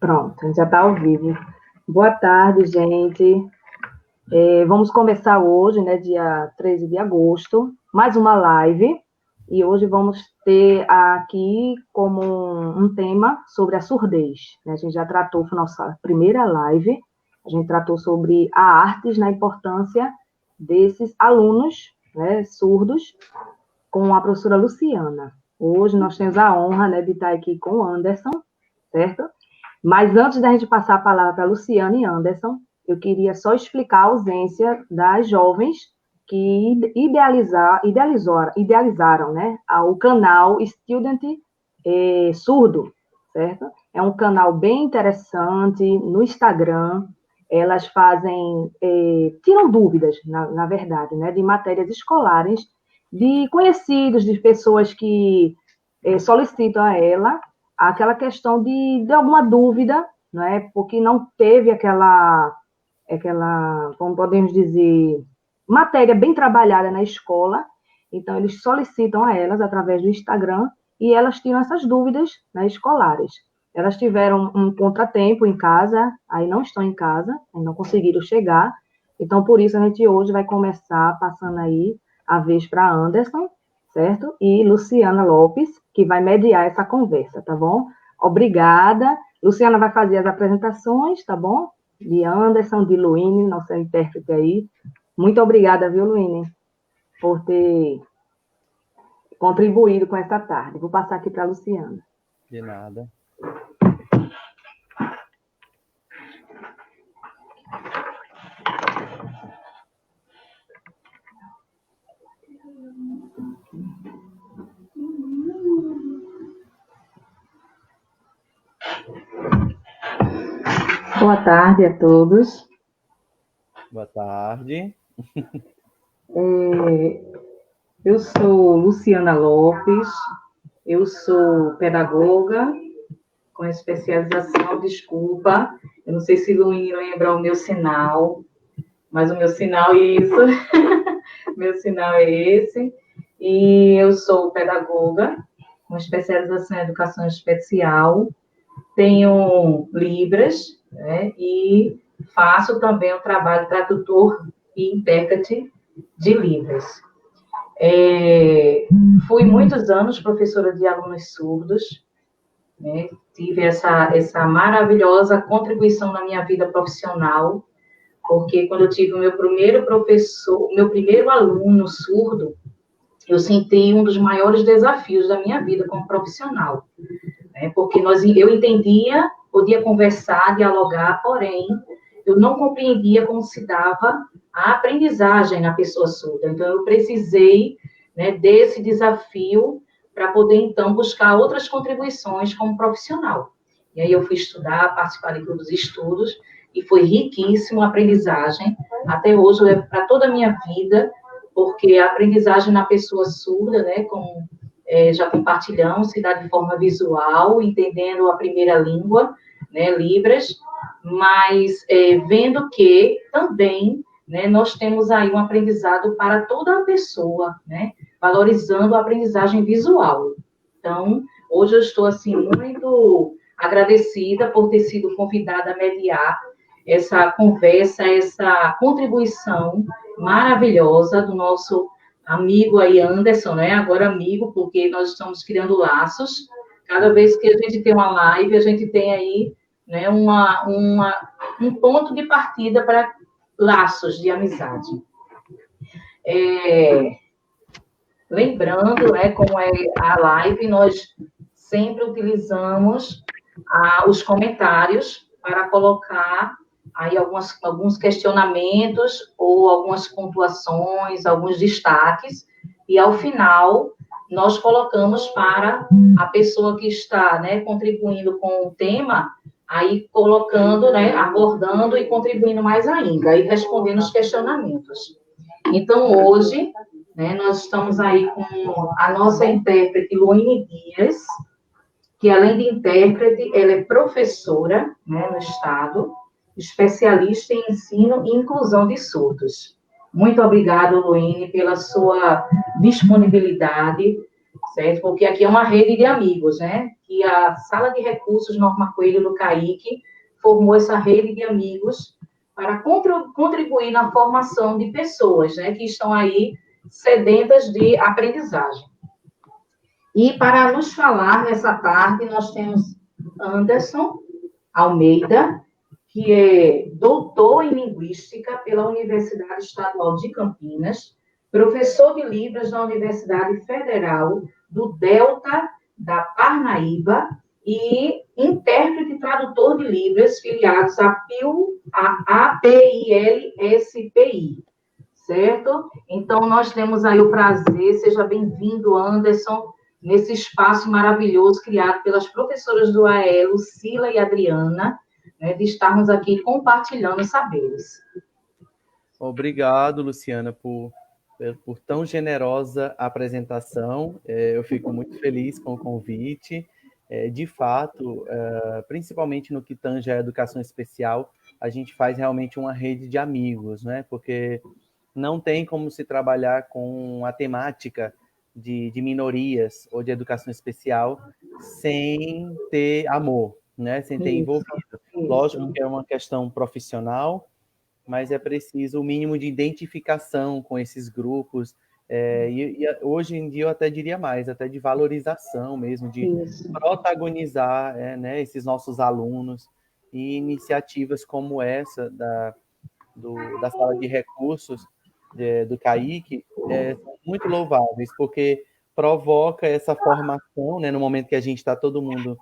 Pronto, a gente já está ao vivo. Boa tarde, gente. Vamos começar hoje, né, dia 13 de agosto, mais uma live. E hoje vamos ter aqui como um tema sobre a surdez. Né? A gente já tratou, foi nossa primeira live, a gente tratou sobre a artes na importância desses alunos, né, surdos, com a professora Luciana. Hoje nós temos a honra, né, de estar aqui com o Anderson, certo? Mas antes da gente passar a palavra para a Luciana e Anderson, eu queria só explicar a ausência das jovens que idealizaram, né, o canal Student Surdo, certo? É um canal bem interessante no Instagram. Elas fazem, tiram dúvidas, na verdade, né, de matérias escolares, de conhecidos, de pessoas que solicitam a ela aquela questão de alguma dúvida, não é? Porque não teve aquela, como podemos dizer, matéria bem trabalhada na escola, então eles solicitam a elas através do Instagram e elas tiram essas dúvidas, né, escolares. Elas tiveram um contratempo em casa, aí não estão em casa, não conseguiram chegar, então por isso a gente hoje vai começar passando aí a vez para Anderson, certo? E Luciana Lopes, que vai mediar essa conversa, tá bom? Obrigada. Luciana vai fazer as apresentações, tá bom? De Anderson, de Luíne, nossa intérprete aí. Muito obrigada, viu, Luíne, por ter contribuído com essa tarde. Vou passar aqui para a Luciana. De nada. Boa tarde a todos. Boa tarde. Eu sou Luciana Lopes, eu sou pedagoga com especialização, desculpa, eu não sei se Luíne lembra o meu sinal, mas o meu sinal é isso, meu sinal é esse, e eu sou pedagoga com especialização em educação especial, tenho Libras, né, e faço também o trabalho tradutor e intérprete de Libras. Fui muitos anos professora de alunos surdos, né, tive essa maravilhosa contribuição na minha vida profissional, porque quando eu tive o meu primeiro professor, o meu primeiro aluno surdo, eu senti um dos maiores desafios da minha vida como profissional, né? Porque eu entendia, podia conversar, dialogar, porém, eu não compreendia como se dava a aprendizagem na pessoa surda. Então, eu precisei, né, desse desafio para poder, então, buscar outras contribuições como profissional. E aí eu fui estudar, participar de todos os estudos, e foi riquíssimo a aprendizagem. Até hoje, eu levo para toda a minha vida, porque a aprendizagem na pessoa surda, né, como já compartilhamos, se dá de forma visual, entendendo a primeira língua, né, Libras, mas vendo que também, né, nós temos aí um aprendizado para toda a pessoa, né, valorizando a aprendizagem visual. Então, hoje eu estou, assim, muito agradecida por ter sido convidada a mediar essa conversa, essa contribuição maravilhosa do nosso amigo aí, Anderson, né? Agora amigo, porque nós estamos criando laços. Cada vez que a gente tem uma live, a gente tem aí, né, um ponto de partida para laços de amizade. Lembrando, né, como é a live, nós sempre utilizamos os comentários para colocar aí alguns questionamentos ou algumas pontuações, alguns destaques, e ao final nós colocamos para a pessoa que está, né, contribuindo com o tema, aí colocando, né, abordando e contribuindo mais ainda, e respondendo os questionamentos. Então, hoje, né, nós estamos aí com a nossa intérprete, Luíne Dias, que além de intérprete, ela é professora, né, no Estado, especialista em ensino e inclusão de surdos. Muito obrigada, Luíne, pela sua disponibilidade, certo? Porque aqui é uma rede de amigos, né? que a Sala de Recursos Norma Coelho do CAIC formou essa rede de amigos para contribuir na formação de pessoas, né, que estão aí sedentas de aprendizagem. E para nos falar nessa tarde, nós temos Anderson Almeida, que é doutor em Linguística pela Universidade Estadual de Campinas, professor de Libras na Universidade Federal do Delta da Parnaíba e intérprete e tradutor de Libras filiados à APILSPI, certo? Então, nós temos aí o prazer, seja bem-vindo, Anderson, nesse espaço maravilhoso criado pelas professoras do AE, Lucila e Adriana, né, de estarmos aqui compartilhando saberes. Obrigado, Luciana, por tão generosa apresentação. Eu fico muito feliz com o convite. De fato, principalmente no que tange à educação especial, a gente faz realmente uma rede de amigos, né? Porque não tem como se trabalhar com a temática de minorias ou de educação especial sem ter amor, né? Sem ter envolvido. Lógico que é uma questão profissional, mas é preciso o mínimo de identificação com esses grupos, e hoje em dia eu até diria mais, até de valorização mesmo, de protagonizar né, esses nossos alunos, e iniciativas como essa da Sala de Recursos do CAIC são muito louváveis, porque provoca essa formação, né, no momento que a gente está todo mundo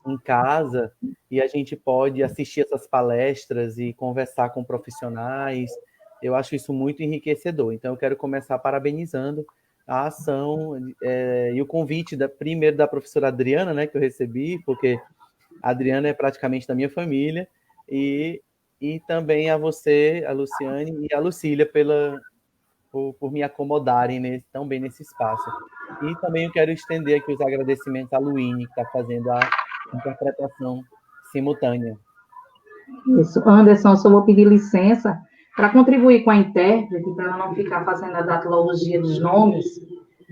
em casa, e a gente pode assistir essas palestras e conversar com profissionais. Eu acho isso muito enriquecedor. Então, eu quero começar parabenizando a ação e o convite primeiro da professora Adriana, né, que eu recebi, porque a Adriana é praticamente da minha família, e também a você, a Luciane e a Lucília, por me acomodarem tão bem nesse espaço. E também eu quero estender aqui os agradecimentos à Luíne, que está fazendo a interpretação simultânea. Isso, Anderson, eu só vou pedir licença para contribuir com a intérprete, para ela não ficar fazendo a datilologia dos nomes,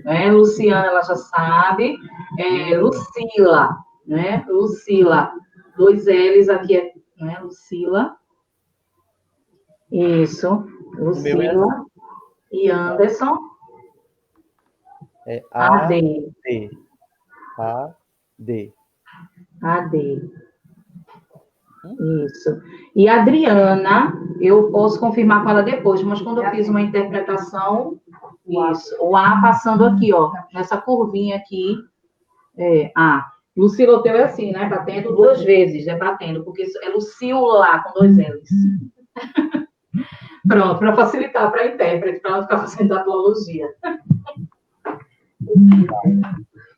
né? Luciana, ela já sabe, Lucila, né? Lucila, 2 L's aqui, né? Lucila, isso, Lucila, e Anderson, AD. AD. Isso. E a Adriana, eu posso confirmar com ela depois, mas quando eu fiz uma interpretação, isso, o A passando aqui, ó, nessa curvinha aqui, A. Lucila, o teu é assim, né? Batendo 2 vezes, batendo, porque é Lucila com 2 L's. Pronto, para facilitar para a intérprete, para não ficar fazendo datilologia.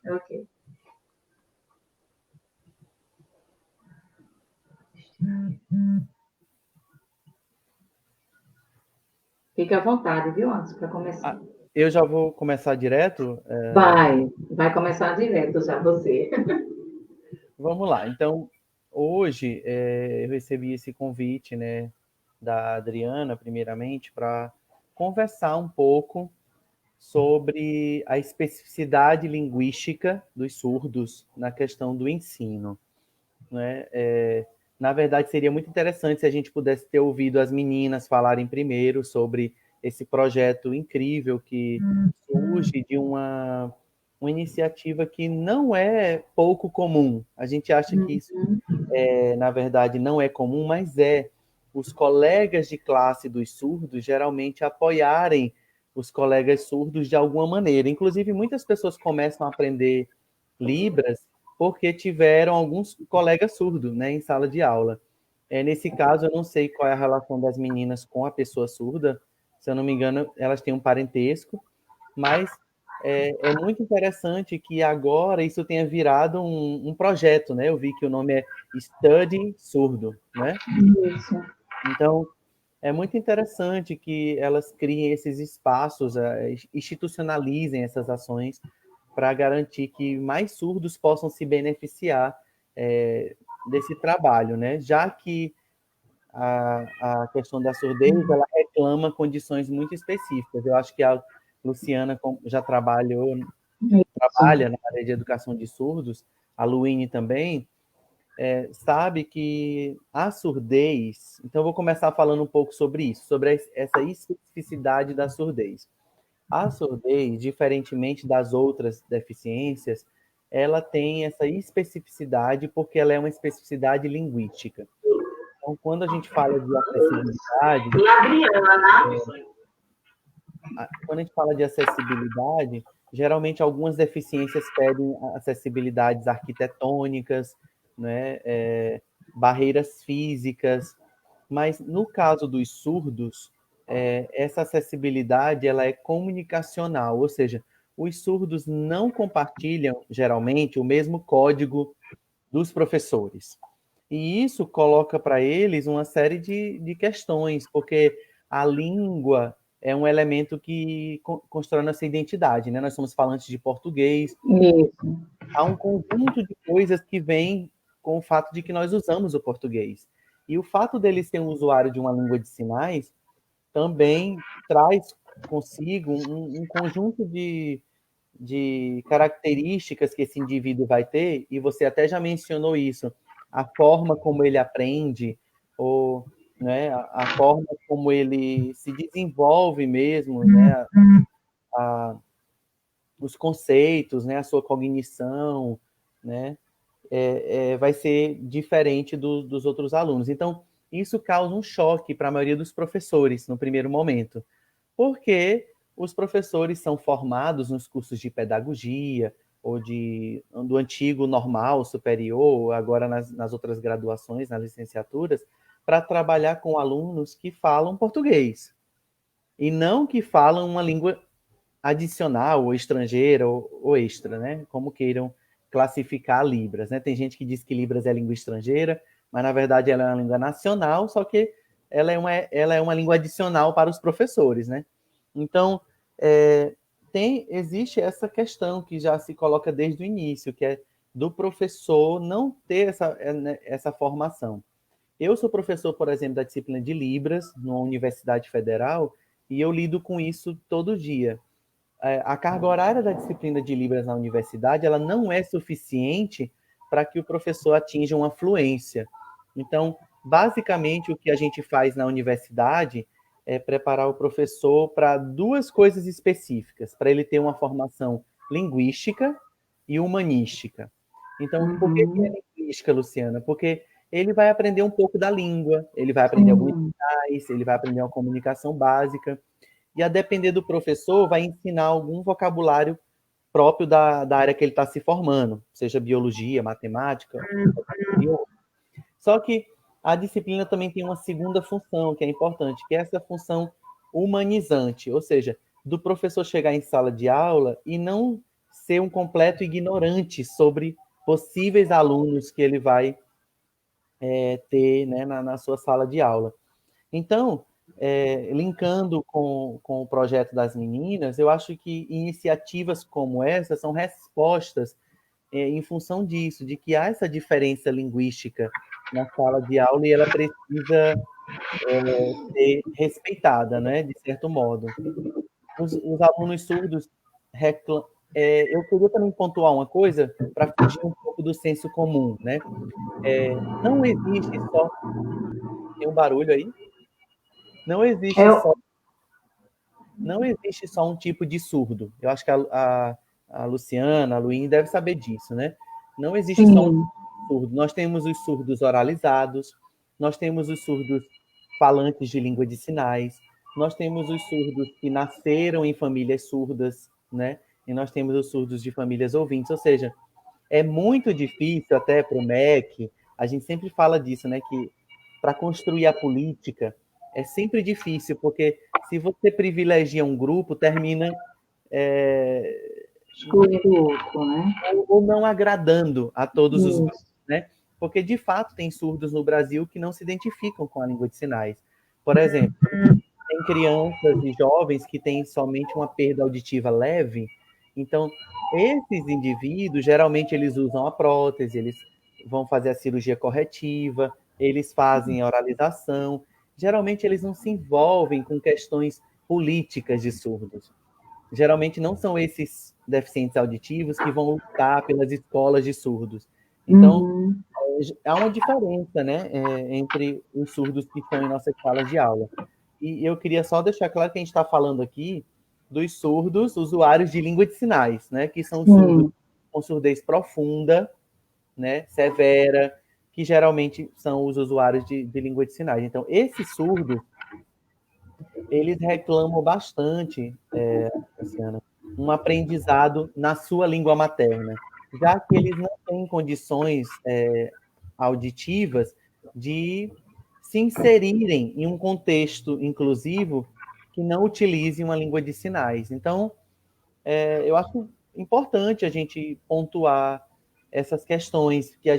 Ok. Fique à vontade, viu, Anderson, para começar. Eu já vou começar direto? Vai começar direto já você. Vamos lá. Então, hoje eu recebi esse convite, né, da Adriana, primeiramente, para conversar um pouco sobre a especificidade linguística dos surdos na questão do ensino, né? Na verdade, seria muito interessante se a gente pudesse ter ouvido as meninas falarem primeiro sobre esse projeto incrível que surge de uma iniciativa que não é pouco comum. A gente acha que isso, na verdade, não é comum, mas é. Os colegas de classe dos surdos geralmente apoiarem os colegas surdos de alguma maneira. Inclusive, muitas pessoas começam a aprender Libras porque tiveram alguns colegas surdos, né, em sala de aula. Nesse caso, eu não sei qual é a relação das meninas com a pessoa surda. Se eu não me engano, elas têm um parentesco, mas é muito interessante que agora isso tenha virado um projeto, né? Eu vi que o nome é Study Surdo, né? Isso. Então, é muito interessante que elas criem esses espaços, institucionalizem essas ações para garantir que mais surdos possam se beneficiar desse trabalho, né? Já que a questão da surdez, ela reclama condições muito específicas. Eu acho que a Luciana já trabalha na área de educação de surdos a Luíne também, sabe que a surdez... Então, eu vou começar falando um pouco sobre isso, sobre essa especificidade da surdez. A surdez, diferentemente das outras deficiências, ela tem essa especificidade porque ela é uma especificidade linguística. Então, quando a gente fala de acessibilidade, quando a gente fala de acessibilidade, geralmente algumas deficiências pedem acessibilidades arquitetônicas, né, barreiras físicas, mas no caso dos surdos, essa acessibilidade ela é comunicacional, ou seja, os surdos não compartilham, geralmente, o mesmo código dos professores. E isso coloca para eles uma série de questões, porque a língua é um elemento que constrói nossa identidade, né? Nós somos falantes de português. Isso. Há um conjunto de coisas que vem com o fato de que nós usamos o português. E o fato deles serem um usuário de uma língua de sinais também traz consigo um conjunto de características que esse indivíduo vai ter, e você até já mencionou isso, a forma como ele aprende, ou, né, a forma como ele se desenvolve mesmo, né, os conceitos, né, a sua cognição, né, vai ser diferente dos outros alunos. Então, isso causa um choque para a maioria dos professores no primeiro momento, porque os professores são formados nos cursos de pedagogia, ou do antigo normal, superior, agora nas outras graduações, nas licenciaturas, para trabalhar com alunos que falam português, e não que falam uma língua adicional, ou estrangeira, ou extra, né? Como queiram classificar Libras, né? Tem gente que diz que Libras é língua estrangeira, mas na verdade ela é uma língua nacional, só que ela é uma língua adicional para os professores, né? Então, existe essa questão que já se coloca desde o início, que é do professor não ter essa formação. Eu sou professor, por exemplo, da disciplina de Libras, numa universidade federal, e eu lido com isso todo dia. A carga horária da disciplina de Libras na universidade, ela não é suficiente para que o professor atinja uma fluência. Então, basicamente, o que a gente faz na universidade é preparar o professor para duas coisas específicas, para ele ter uma formação linguística e humanística. Então, por que é linguística, Luciana? Porque ele vai aprender um pouco da língua, ele vai aprender alguns sinais, ele vai aprender uma comunicação básica, e a depender do professor, vai ensinar algum vocabulário próprio da área que ele está se formando, seja biologia, matemática. Só que a disciplina também tem uma segunda função, que é importante, que é essa função humanizante, ou seja, do professor chegar em sala de aula e não ser um completo ignorante sobre possíveis alunos que ele vai ter, né, na sua sala de aula. Então, linkando com o projeto das meninas, eu acho que iniciativas como essa são respostas em função disso, de que há essa diferença linguística na sala de aula e ela precisa ser respeitada, né, de certo modo. Os alunos surdos reclamam. Eu queria também pontuar uma coisa para fugir um pouco do senso comum, né? Não existe só... Tem um barulho aí? Não existe só um tipo de surdo. Eu acho que a Luciana, a Luíne deve saber disso, né? Não existe só um tipo de surdo. Nós temos os surdos oralizados, nós temos os surdos falantes de língua de sinais, nós temos os surdos que nasceram em famílias surdas, né? E nós temos os surdos de famílias ouvintes. Ou seja, é muito difícil até para o MEC, a gente sempre fala disso, né? Que para construir a política é sempre difícil, porque se você privilegia um grupo, termina excluindo o outro, né? Ou não agradando a todos os grupos, né? Porque, de fato, tem surdos no Brasil que não se identificam com a língua de sinais. Por exemplo, tem crianças e jovens que têm somente uma perda auditiva leve. Então, esses indivíduos, geralmente, eles usam a prótese, eles vão fazer a cirurgia corretiva, eles fazem a oralização. Geralmente, eles não se envolvem com questões políticas de surdos. Geralmente, não são esses deficientes auditivos que vão lutar pelas escolas de surdos. Então, há uma diferença, né, entre os surdos que estão em nossas salas de aula. E eu queria só deixar claro que a gente está falando aqui dos surdos usuários de língua de sinais, né, que são surdos com surdez profunda, né, severa, que geralmente são os usuários de língua de sinais. Então, esses surdos, eles reclamam bastante, Luciana, um aprendizado na sua língua materna, já que eles não têm condições auditivas de se inserirem em um contexto inclusivo que não utilize uma língua de sinais. Então, eu acho importante a gente pontuar essas questões, que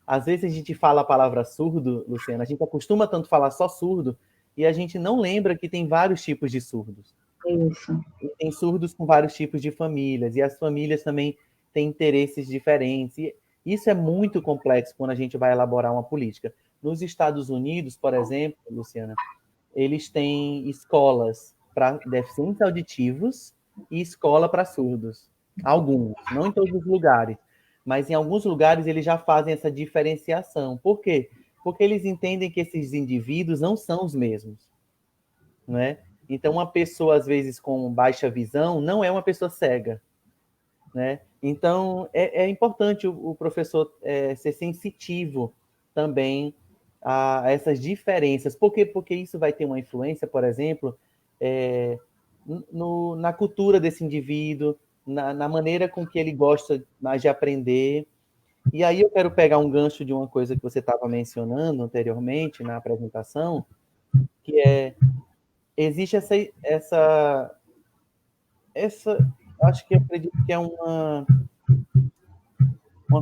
às vezes a gente fala a palavra surdo, Luciana, a gente acostuma tanto falar só surdo, e a gente não lembra que tem vários tipos de surdos. Isso. E tem surdos com vários tipos de famílias, e as famílias também têm interesses diferentes. E isso é muito complexo quando a gente vai elaborar uma política. Nos Estados Unidos, por exemplo, Luciana, eles têm escolas para deficientes auditivos e escola para surdos. Alguns, não em todos os lugares, mas em alguns lugares eles já fazem essa diferenciação. Por quê? Porque eles entendem que esses indivíduos não são os mesmos, né? Então, uma pessoa, às vezes, com baixa visão, não é uma pessoa cega, né? Então, é importante o professor ser sensitivo também a essas diferenças. Por quê? Porque isso vai ter uma influência, por exemplo, na cultura desse indivíduo, na maneira com que ele gosta mais de aprender. E aí eu quero pegar um gancho de uma coisa que você estava mencionando anteriormente na apresentação, que existe acho que eu acredito que é uma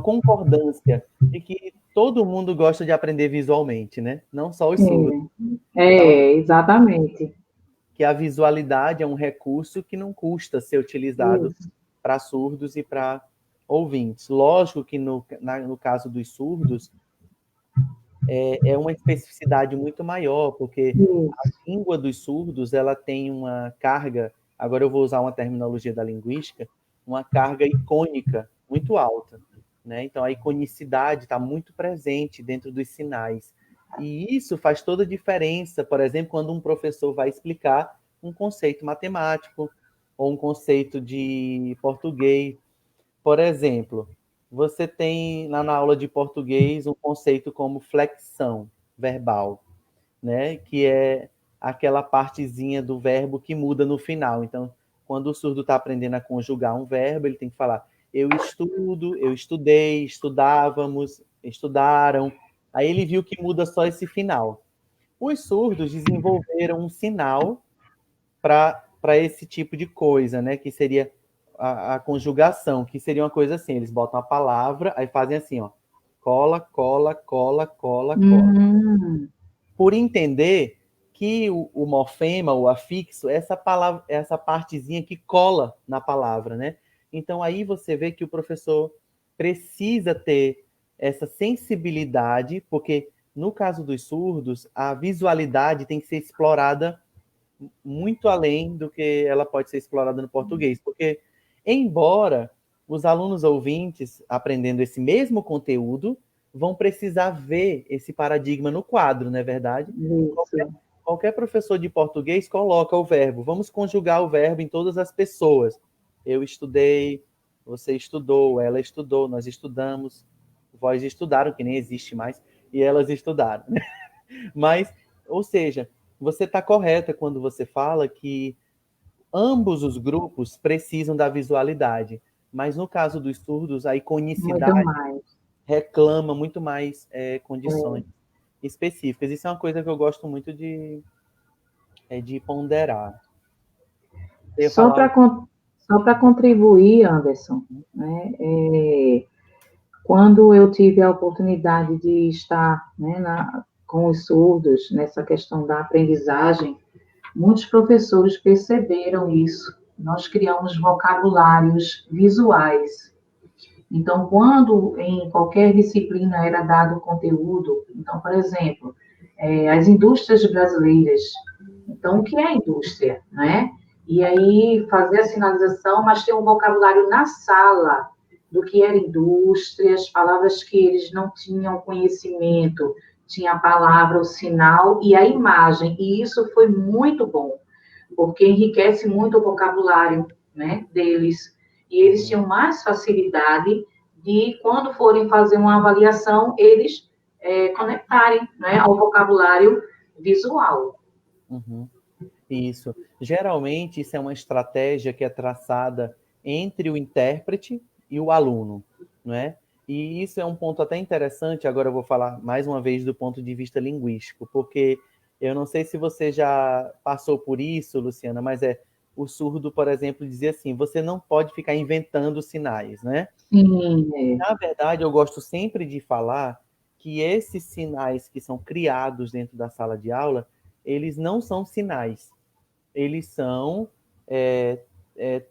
concordância de que todo mundo gosta de aprender visualmente, né? Não só os surdos. Então, Exatamente. que a visualidade é um recurso que não custa ser utilizado para surdos e para ouvintes. Lógico que no caso dos surdos, é uma especificidade muito maior, porque a língua dos surdos ela tem uma carga, agora eu vou usar uma terminologia da linguística, uma carga icônica muito alta, né? Então a iconicidade está muito presente dentro dos sinais. E isso faz toda a diferença, por exemplo, quando um professor vai explicar um conceito matemático ou um conceito de português. Por exemplo, você tem na aula de português um conceito como flexão verbal, né? Que é aquela partezinha do verbo que muda no final. Então, quando o surdo está aprendendo a conjugar um verbo, ele tem que falar eu estudo, eu estudei, estudávamos, estudaram. Aí ele viu que muda só esse final. Os surdos desenvolveram um sinal para esse tipo de coisa, né? Que seria a conjugação, que seria uma coisa assim, eles botam a palavra, aí fazem assim, ó, cola, cola, cola, cola, cola. Por entender que o morfema, o afixo, é essa partezinha que cola na palavra, né? Então aí você vê que o professor precisa ter essa sensibilidade, porque no caso dos surdos, a visualidade tem que ser explorada muito além do que ela pode ser explorada no português, porque embora os alunos ouvintes, aprendendo esse mesmo conteúdo, vão precisar ver esse paradigma no quadro, não é verdade? Qualquer professor de português coloca o verbo. Vamos conjugar o verbo em todas as pessoas. Eu estudei, você estudou, ela estudou, nós estudamos, vós estudaram, que nem existe mais, e elas estudaram. Mas, ou seja, você está correta quando você fala que ambos os grupos precisam da visualidade, mas no caso dos surdos, a iconicidade reclama muito mais condições específicas. Isso é uma coisa que eu gosto muito de ponderar. Só para contribuir, Anderson, né, quando eu tive a oportunidade de estar, né, com os surdos nessa questão da aprendizagem, muitos professores perceberam isso. Nós criamos vocabulários visuais. Então, quando em qualquer disciplina era dado conteúdo, então, por exemplo, as indústrias brasileiras. Então, o que é indústria, né? E aí fazer a sinalização, mas ter um vocabulário na sala do que era indústrias, palavras que eles não tinham conhecimento, tinha a palavra, o sinal e a imagem. E isso foi muito bom, porque enriquece muito o vocabulário, né, deles. E eles tinham mais facilidade de, quando forem fazer uma avaliação, eles conectarem, né, ao vocabulário visual. Uhum. Isso. Geralmente, isso é uma estratégia que é traçada entre o intérprete e o aluno, não é? E isso é um ponto até interessante, agora eu vou falar mais uma vez do ponto de vista linguístico, porque eu não sei se você já passou por isso, Luciana, mas o surdo, por exemplo, dizia assim, você não pode ficar inventando sinais, né? Sim, Na verdade, eu gosto sempre de falar que esses sinais que são criados dentro da sala de aula, eles não são sinais, eles são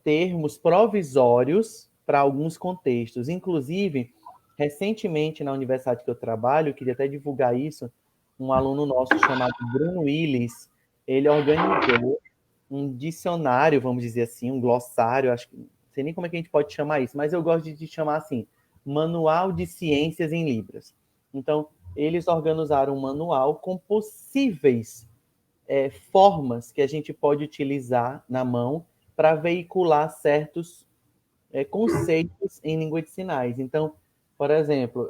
termos provisórios para alguns contextos. Inclusive, recentemente, na universidade que eu trabalho, eu queria até divulgar isso, um aluno nosso chamado Bruno Willis, ele organizou um dicionário, vamos dizer assim, um glossário, acho que não sei nem como é que a gente pode chamar isso, mas eu gosto de chamar assim, Manual de Ciências em Libras. Então, eles organizaram um manual com possíveis formas que a gente pode utilizar na mão para veicular certos conceitos em língua de sinais. Então, por exemplo,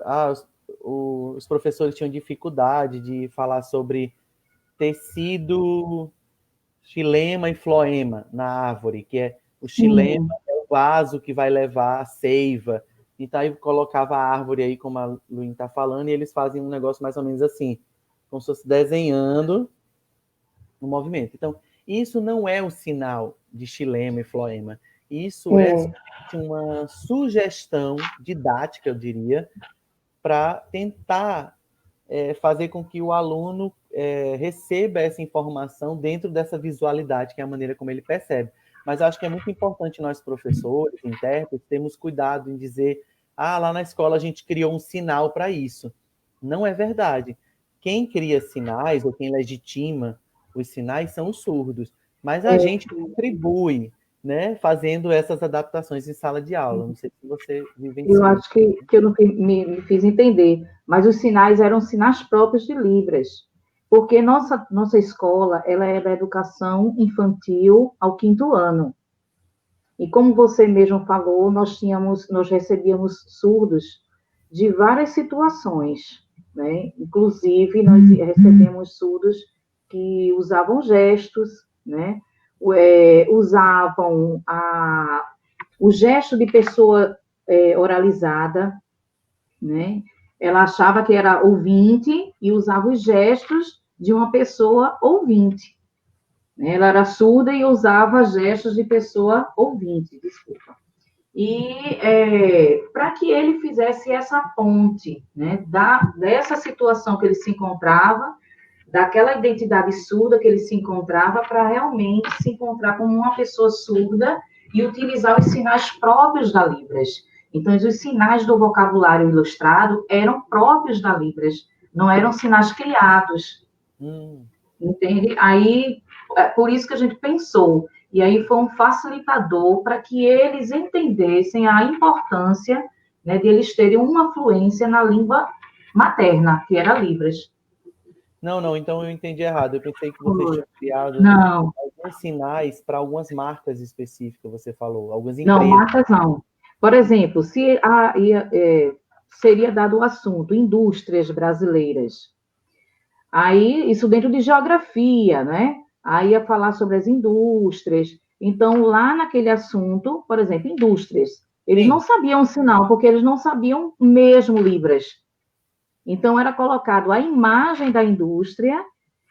os professores tinham dificuldade de falar sobre tecido, xilema e floema na árvore, que é o xilema é o vaso que vai levar a seiva. Então, aí colocava a árvore aí, como a Luín está falando, e eles fazem um negócio mais ou menos assim, como se fosse desenhando no movimento. Então, isso não é um sinal de xilema e floema. Isso é uma sugestão didática, eu diria, para tentar fazer com que o aluno receba essa informação dentro dessa visualidade, que é a maneira como ele percebe. Mas eu acho que é muito importante nós, professores, intérpretes, termos cuidado em dizer, lá na escola a gente criou um sinal para isso. Não é verdade. Quem cria sinais, ou quem legitima os sinais, são os surdos. Mas a gente contribui, né, fazendo essas adaptações em sala de aula. Não sei se você eu vivenciou. acho que eu não me fiz entender, mas os sinais eram sinais próprios de Libras, porque nossa escola, ela é da educação infantil ao 5º ano. E como você mesmo falou, nós recebíamos surdos de várias situações, né? Inclusive, nós recebemos surdos que usavam gestos, né? Usavam o gesto de pessoa oralizada, né? Ela achava que era ouvinte e usava os gestos de uma pessoa ouvinte. Ela era surda e usava gestos de pessoa ouvinte, desculpa. E para que ele fizesse essa ponte, né, dessa situação que ele se encontrava, daquela identidade surda que ele se encontrava, para realmente se encontrar como uma pessoa surda e utilizar os sinais próprios da Libras. Então, os sinais do vocabulário ilustrado eram próprios da Libras, não eram sinais criados. Entende? Aí, por isso que a gente pensou. E aí foi um facilitador para que eles entendessem a importância, né, de eles terem uma fluência na língua materna, que era Libras. Não, então eu entendi errado. Eu pensei que vocês tinham criado Não, alguns sinais para algumas marcas específicas, você falou, algumas não, empresas. marcas não. Por exemplo, se seria dado o assunto indústrias brasileiras. Aí, isso dentro de geografia, né? Aí ia falar sobre as indústrias. Então, lá naquele assunto, por exemplo, indústrias, eles Sim. não sabiam o sinal, porque eles não sabiam mesmo Libras. Então, era colocado a imagem da indústria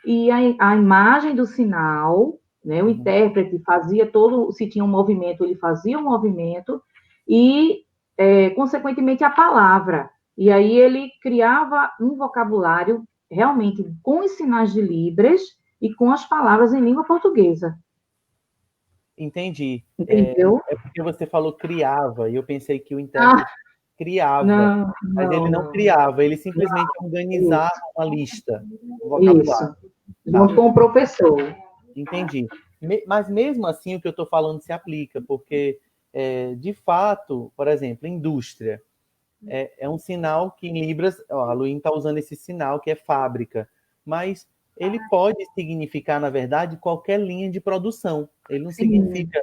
e a imagem do sinal, né? O intérprete fazia se tinha um movimento, ele fazia o movimento, e, consequentemente, a palavra. E aí ele criava um vocabulário realmente com os sinais de Libras e com as palavras em língua portuguesa. Entendi. Entendeu? É porque você falou criava, e eu pensei que o intérprete criava, Não, mas ele não não. criava, ele simplesmente organizava Isso, uma lista, um vocabulário. isso. Tá, Junto com o professor. entendi. Mas mesmo assim, o que eu estou falando se aplica, porque, de fato, por exemplo, indústria é um sinal que em Libras, ó, a Luín está usando esse sinal que é fábrica, mas ele pode significar, na verdade, qualquer linha de produção. Ele não Sim, significa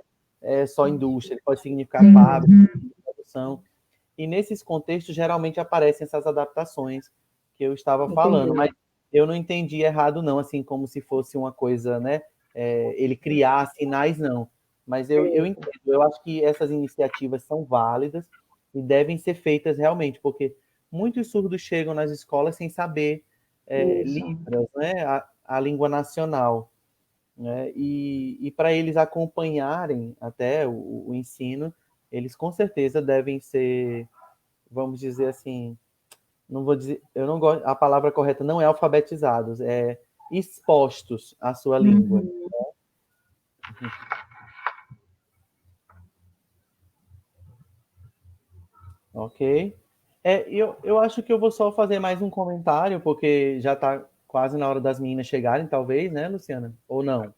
só indústria, ele pode significar sim, fábrica, de produção. E nesses contextos, geralmente aparecem essas adaptações que eu estava falando, entendi. mas eu não entendi errado, não, assim, como se fosse uma coisa, né? Ele criar sinais, não. Mas eu É, entendo, eu acho que essas iniciativas são válidas e devem ser feitas realmente, porque muitos surdos chegam nas escolas sem saber isso. Libras, né? A língua nacional. Né? E para eles acompanharem até o ensino, eles com certeza devem ser, vamos dizer assim, não vou dizer, eu não gosto, a palavra correta não é alfabetizados, é expostos à sua língua, Uhum. ok? Eu acho que eu vou só fazer mais um comentário, porque já está quase na hora das meninas chegarem, talvez, né, Luciana? Ou não?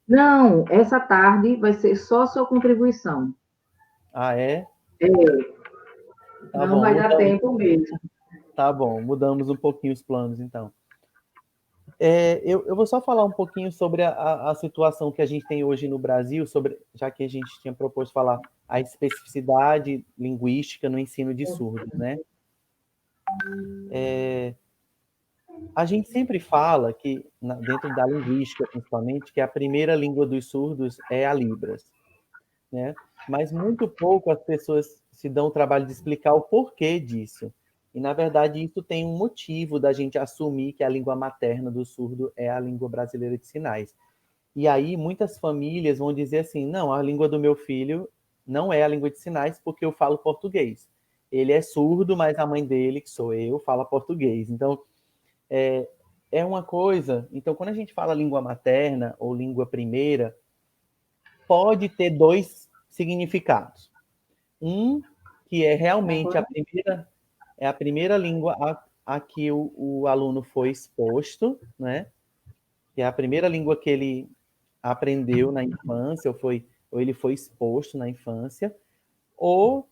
Não, essa tarde vai ser só sua contribuição. Ah, é? É, Tá não bom, vai dar mudamos. tempo mesmo. Tá bom, mudamos um pouquinho os planos, então. Eu vou só falar um pouquinho sobre a situação que a gente tem hoje no Brasil, sobre, já que a gente tinha proposto falar a especificidade linguística no ensino de surdos, né? A gente sempre fala que, dentro da linguística, principalmente, que a primeira língua dos surdos é a Libras, né? Mas muito pouco as pessoas se dão o trabalho de explicar o porquê disso. E, na verdade, isso tem um motivo da gente assumir que a língua materna do surdo é a língua brasileira de sinais. E aí muitas famílias vão dizer assim: não, a língua do meu filho não é a língua de sinais porque eu falo português. Ele é surdo, mas a mãe dele, que sou eu, fala português. Então, é, é uma coisa. Então, quando a gente fala língua materna ou língua primeira, pode ter dois significados. Um, que é realmente a primeira língua a que o aluno foi exposto, né? Que é a primeira língua que ele aprendeu na infância, ou ele foi exposto na infância, ou,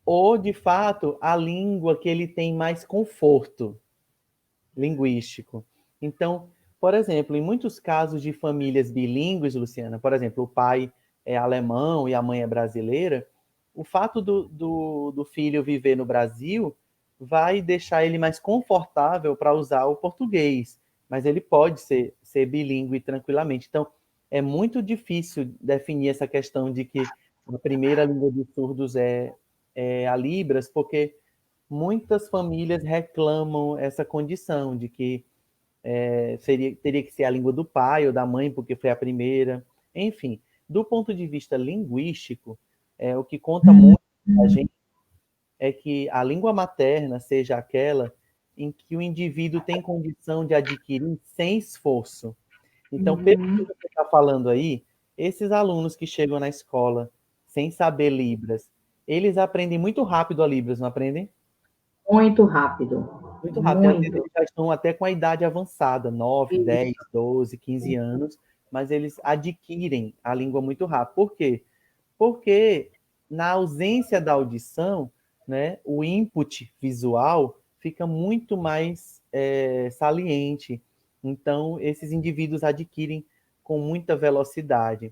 ou de fato a língua que ele tem mais conforto linguístico. Então, por exemplo, em muitos casos de famílias bilíngues, Luciana, por exemplo, o pai é alemão e a mãe é brasileira, o fato do filho viver no Brasil vai deixar ele mais confortável para usar o português, mas ele pode ser bilíngue tranquilamente. Então, é muito difícil definir essa questão de que a primeira língua dos surdos é a Libras, porque muitas famílias reclamam essa condição de que teria que ser a língua do pai ou da mãe, porque foi a primeira. Enfim, do ponto de vista linguístico, o que conta muito a gente é que a língua materna seja aquela em que o indivíduo tem condição de adquirir sem esforço. Então, pelo que Uhum. você está falando aí, esses alunos que chegam na escola sem saber Libras, eles aprendem muito rápido a Libras, não aprendem? Muito rápido. Muito rápido. Às vezes Muito. eles já estão até com a idade avançada, 9, 10, Isso. 12, 15 anos, mas eles adquirem a língua muito rápido. Por quê? Porque na ausência da audição, né, o input visual fica muito mais saliente. Então, esses indivíduos adquirem com muita velocidade.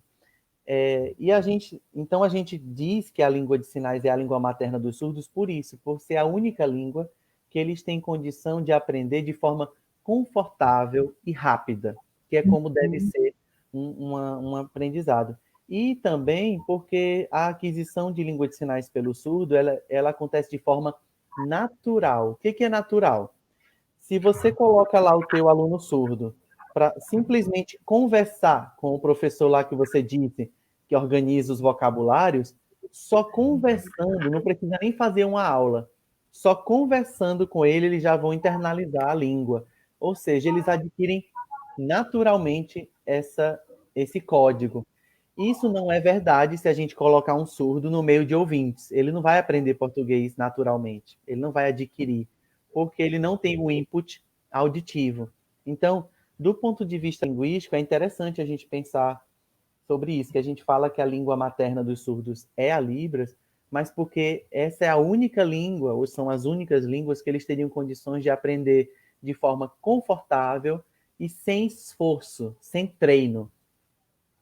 Então a gente diz que a língua de sinais é a língua materna dos surdos por isso, por ser a única língua que eles têm condição de aprender de forma confortável e rápida, que é como deve Uhum. ser um aprendizado. E também porque a aquisição de língua de sinais pelo surdo, ela acontece de forma natural. O que é natural? Se você coloca lá o teu aluno surdo para simplesmente conversar com o professor lá que você disse, que organiza os vocabulários, só conversando, não precisa nem fazer uma aula, só conversando com ele, eles já vão internalizar a língua. Ou seja, eles adquirem naturalmente esse código. Isso não é verdade se a gente colocar um surdo no meio de ouvintes. Ele não vai aprender português naturalmente, ele não vai adquirir, porque ele não tem o input auditivo. Então, do ponto de vista linguístico, é interessante a gente pensar sobre isso, que a gente fala que a língua materna dos surdos é a Libras, mas porque essa é a única língua, ou são as únicas línguas que eles teriam condições de aprender de forma confortável e sem esforço, sem treino.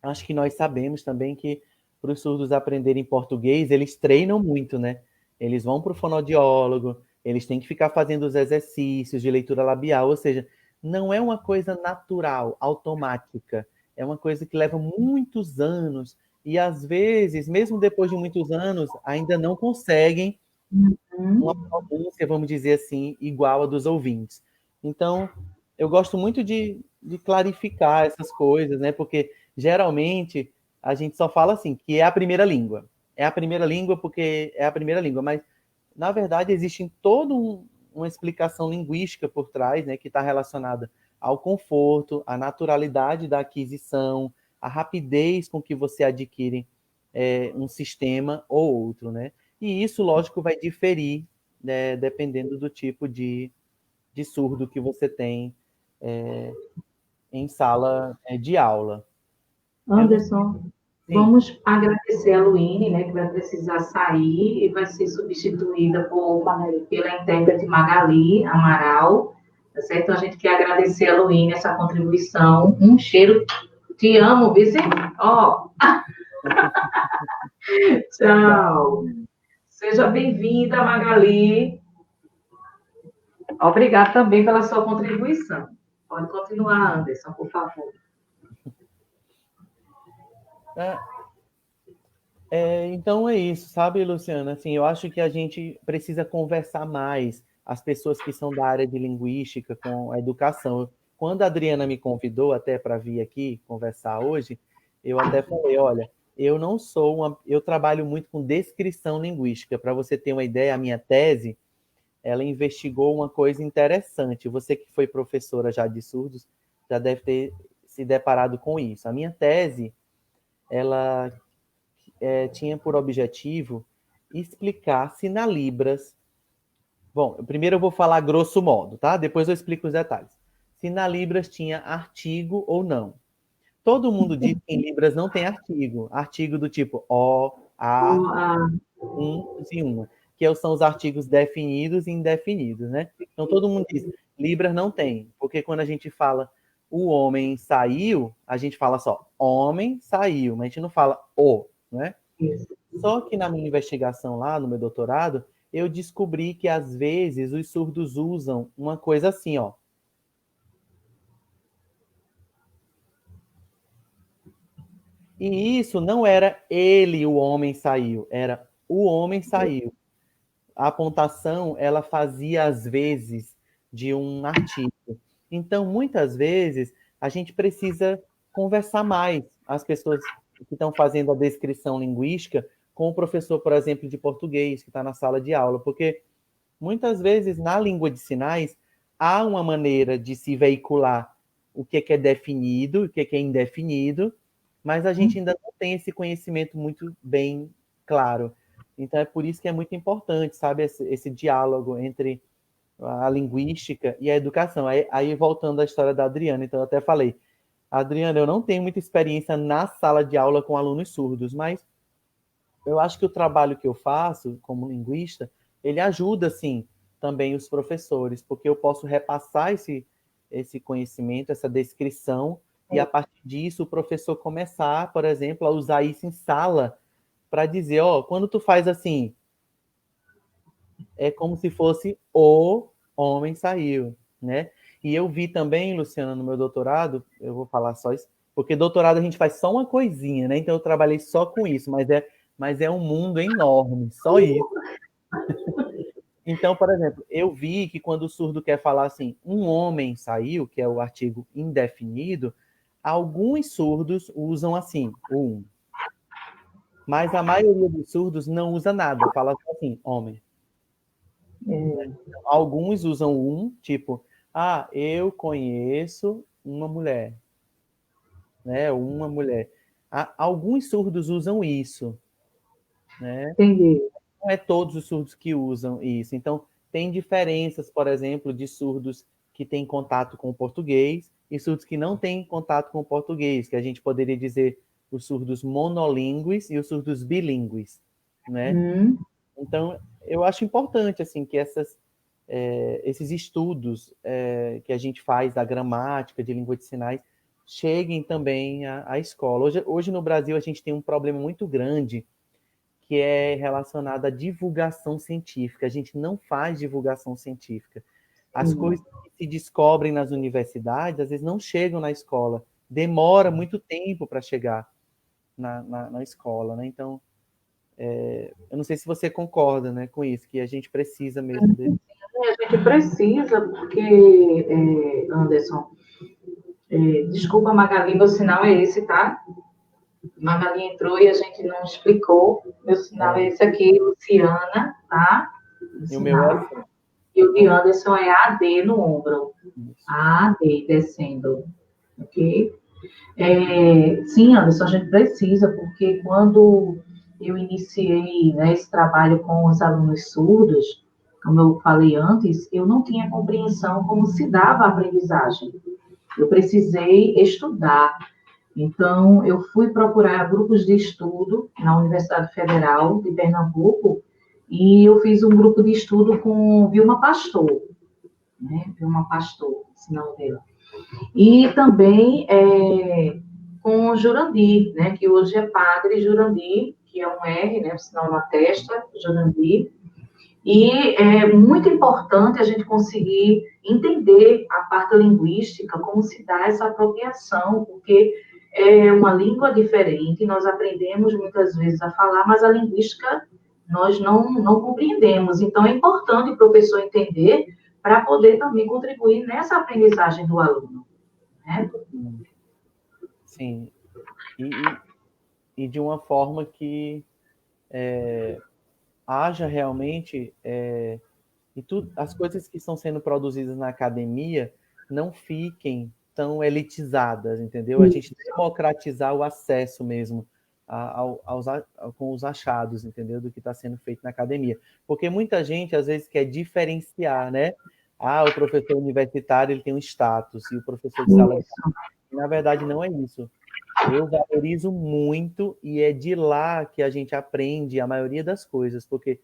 Acho que nós sabemos também que para os surdos aprenderem português, eles treinam muito, né? Eles vão para o fonoaudiólogo, eles têm que ficar fazendo os exercícios de leitura labial, ou seja, não é uma coisa natural, automática. É uma coisa que leva muitos anos e, às vezes, mesmo depois de muitos anos, ainda não conseguem uma pronúncia, vamos dizer assim, igual a dos ouvintes. Então, eu gosto muito de clarificar essas coisas, né? Porque geralmente a gente só fala assim, que é a primeira língua. É a primeira língua porque é a primeira língua, mas na verdade existe toda uma explicação linguística por trás, né? Que está relacionada ao conforto, à naturalidade da aquisição, à rapidez com que você adquire um sistema ou outro, né? E isso, lógico, vai diferir, né, dependendo do tipo de surdo que você tem em sala de aula. Eu não sei. Anderson, Sim. vamos agradecer a Luíne, né, que vai precisar sair e vai ser substituída pela intérprete Magali Amaral, tá certo? A gente quer agradecer a Luíne essa contribuição. Um cheiro, te amo, Vici. Ó, tchau. Seja bem-vinda, Magali. Obrigada também pela sua contribuição. Pode continuar, Anderson, por favor. Então é isso, sabe, Luciana? Assim, eu acho que a gente precisa conversar mais, as pessoas que são da área de linguística com a educação. Quando a Adriana me convidou até para vir aqui conversar hoje, eu até falei, olha, eu não sou eu trabalho muito com descrição linguística. Para você ter uma ideia, a minha tese, ela investigou uma coisa interessante. Você que foi professora já de surdos, já deve ter se deparado com isso. A minha tese, ela tinha por objetivo explicar se na Libras. Bom, primeiro eu vou falar grosso modo, tá? Depois eu explico os detalhes. Se na Libras tinha artigo ou não. Todo mundo diz que em Libras não tem artigo. Artigo do tipo o, a, e uma, que são os artigos definidos e indefinidos, né? Então todo mundo diz, Libras não tem, porque quando a gente fala o homem saiu, a gente fala só homem saiu, mas a gente não fala o, né? Só que na minha investigação lá, no meu doutorado, eu descobri que às vezes os surdos usam uma coisa assim, ó. E isso não era ele, o homem saiu, era o homem saiu. A apontação, ela fazia às vezes de um artigo. Então, muitas vezes, a gente precisa conversar mais, as pessoas que estão fazendo a descrição linguística, com o professor, por exemplo, de português, que está na sala de aula, porque muitas vezes, na língua de sinais, há uma maneira de se veicular o que é definido, o que é indefinido, mas a gente ainda não tem esse conhecimento muito bem claro. Então, é por isso que é muito importante, sabe, esse diálogo entre a linguística e a educação. Aí, voltando à história da Adriana, então eu até falei, Adriana, eu não tenho muita experiência na sala de aula com alunos surdos, mas eu acho que o trabalho que eu faço como linguista, ele ajuda, sim, também os professores, porque eu posso repassar esse conhecimento, essa descrição, e a partir disso o professor começar, por exemplo, a usar isso em sala para dizer, ó, quando tu faz assim, é como se fosse o homem saiu, né? E eu vi também, Luciana, no meu doutorado, eu vou falar só isso, porque doutorado a gente faz só uma coisinha, né? Então eu trabalhei só com isso, mas é um mundo enorme, só isso. Então, por exemplo, eu vi que quando o surdo quer falar assim, um homem saiu, que é o artigo indefinido, alguns surdos usam assim, um. Mas a maioria dos surdos não usa nada, fala assim, homem. Alguns usam um, tipo, eu conheço uma mulher, né? Uma mulher. Alguns surdos usam isso, né? Entendi. Não é todos os surdos que usam isso. Então, tem diferenças, por exemplo, de surdos que têm contato com o português e surdos que não têm contato com o português, que a gente poderia dizer os surdos monolíngues e os surdos bilíngues, né? Então, eu acho importante assim que esses estudos que a gente faz da gramática, de língua de sinais, cheguem também à escola. Hoje no Brasil a gente tem um problema muito grande que é relacionado à divulgação científica. A gente não faz divulgação científica. As coisas que se descobrem nas universidades, às vezes não chegam na escola. Demora muito tempo para chegar na escola, né? Então, eu não sei se você concorda, né, com isso, que a gente precisa mesmo desse. A gente precisa, porque, Anderson, desculpa, Magali, meu sinal é esse, tá? Magali entrou e a gente não explicou. Meu sinal é esse aqui, Luciana, tá? E o meu é assim. E o de Anderson é AD no ombro. AD, descendo. Ok? Sim, Anderson, a gente precisa, porque quando eu iniciei, né, esse trabalho com os alunos surdos, como eu falei antes, eu não tinha compreensão como se dava a aprendizagem. Eu precisei estudar. Então, eu fui procurar grupos de estudo na Universidade Federal de Pernambuco e eu fiz um grupo de estudo com Vilma Pastor, né? Vilma Pastor, sinal dela. E também com Jurandir, né? Que hoje é padre Jurandir, que é um R, né? O sinal na testa, Jurandir. E é muito importante a gente conseguir entender a parte linguística, como se dá essa apropriação, porque é uma língua diferente, nós aprendemos muitas vezes a falar, mas a linguística nós não compreendemos. Então, é importante o professor entender para poder também contribuir nessa aprendizagem do aluno. Né? Sim. E de uma forma que haja realmente e as coisas que estão sendo produzidas na academia não fiquem tão elitizadas, entendeu? A gente democratizar o acesso mesmo com os achados, entendeu? Do que está sendo feito na academia. Porque muita gente, às vezes, quer diferenciar, né? O professor universitário ele tem um status, e o professor de sala de aula. Na verdade, não é isso. Eu valorizo muito e é de lá que a gente aprende a maioria das coisas, porque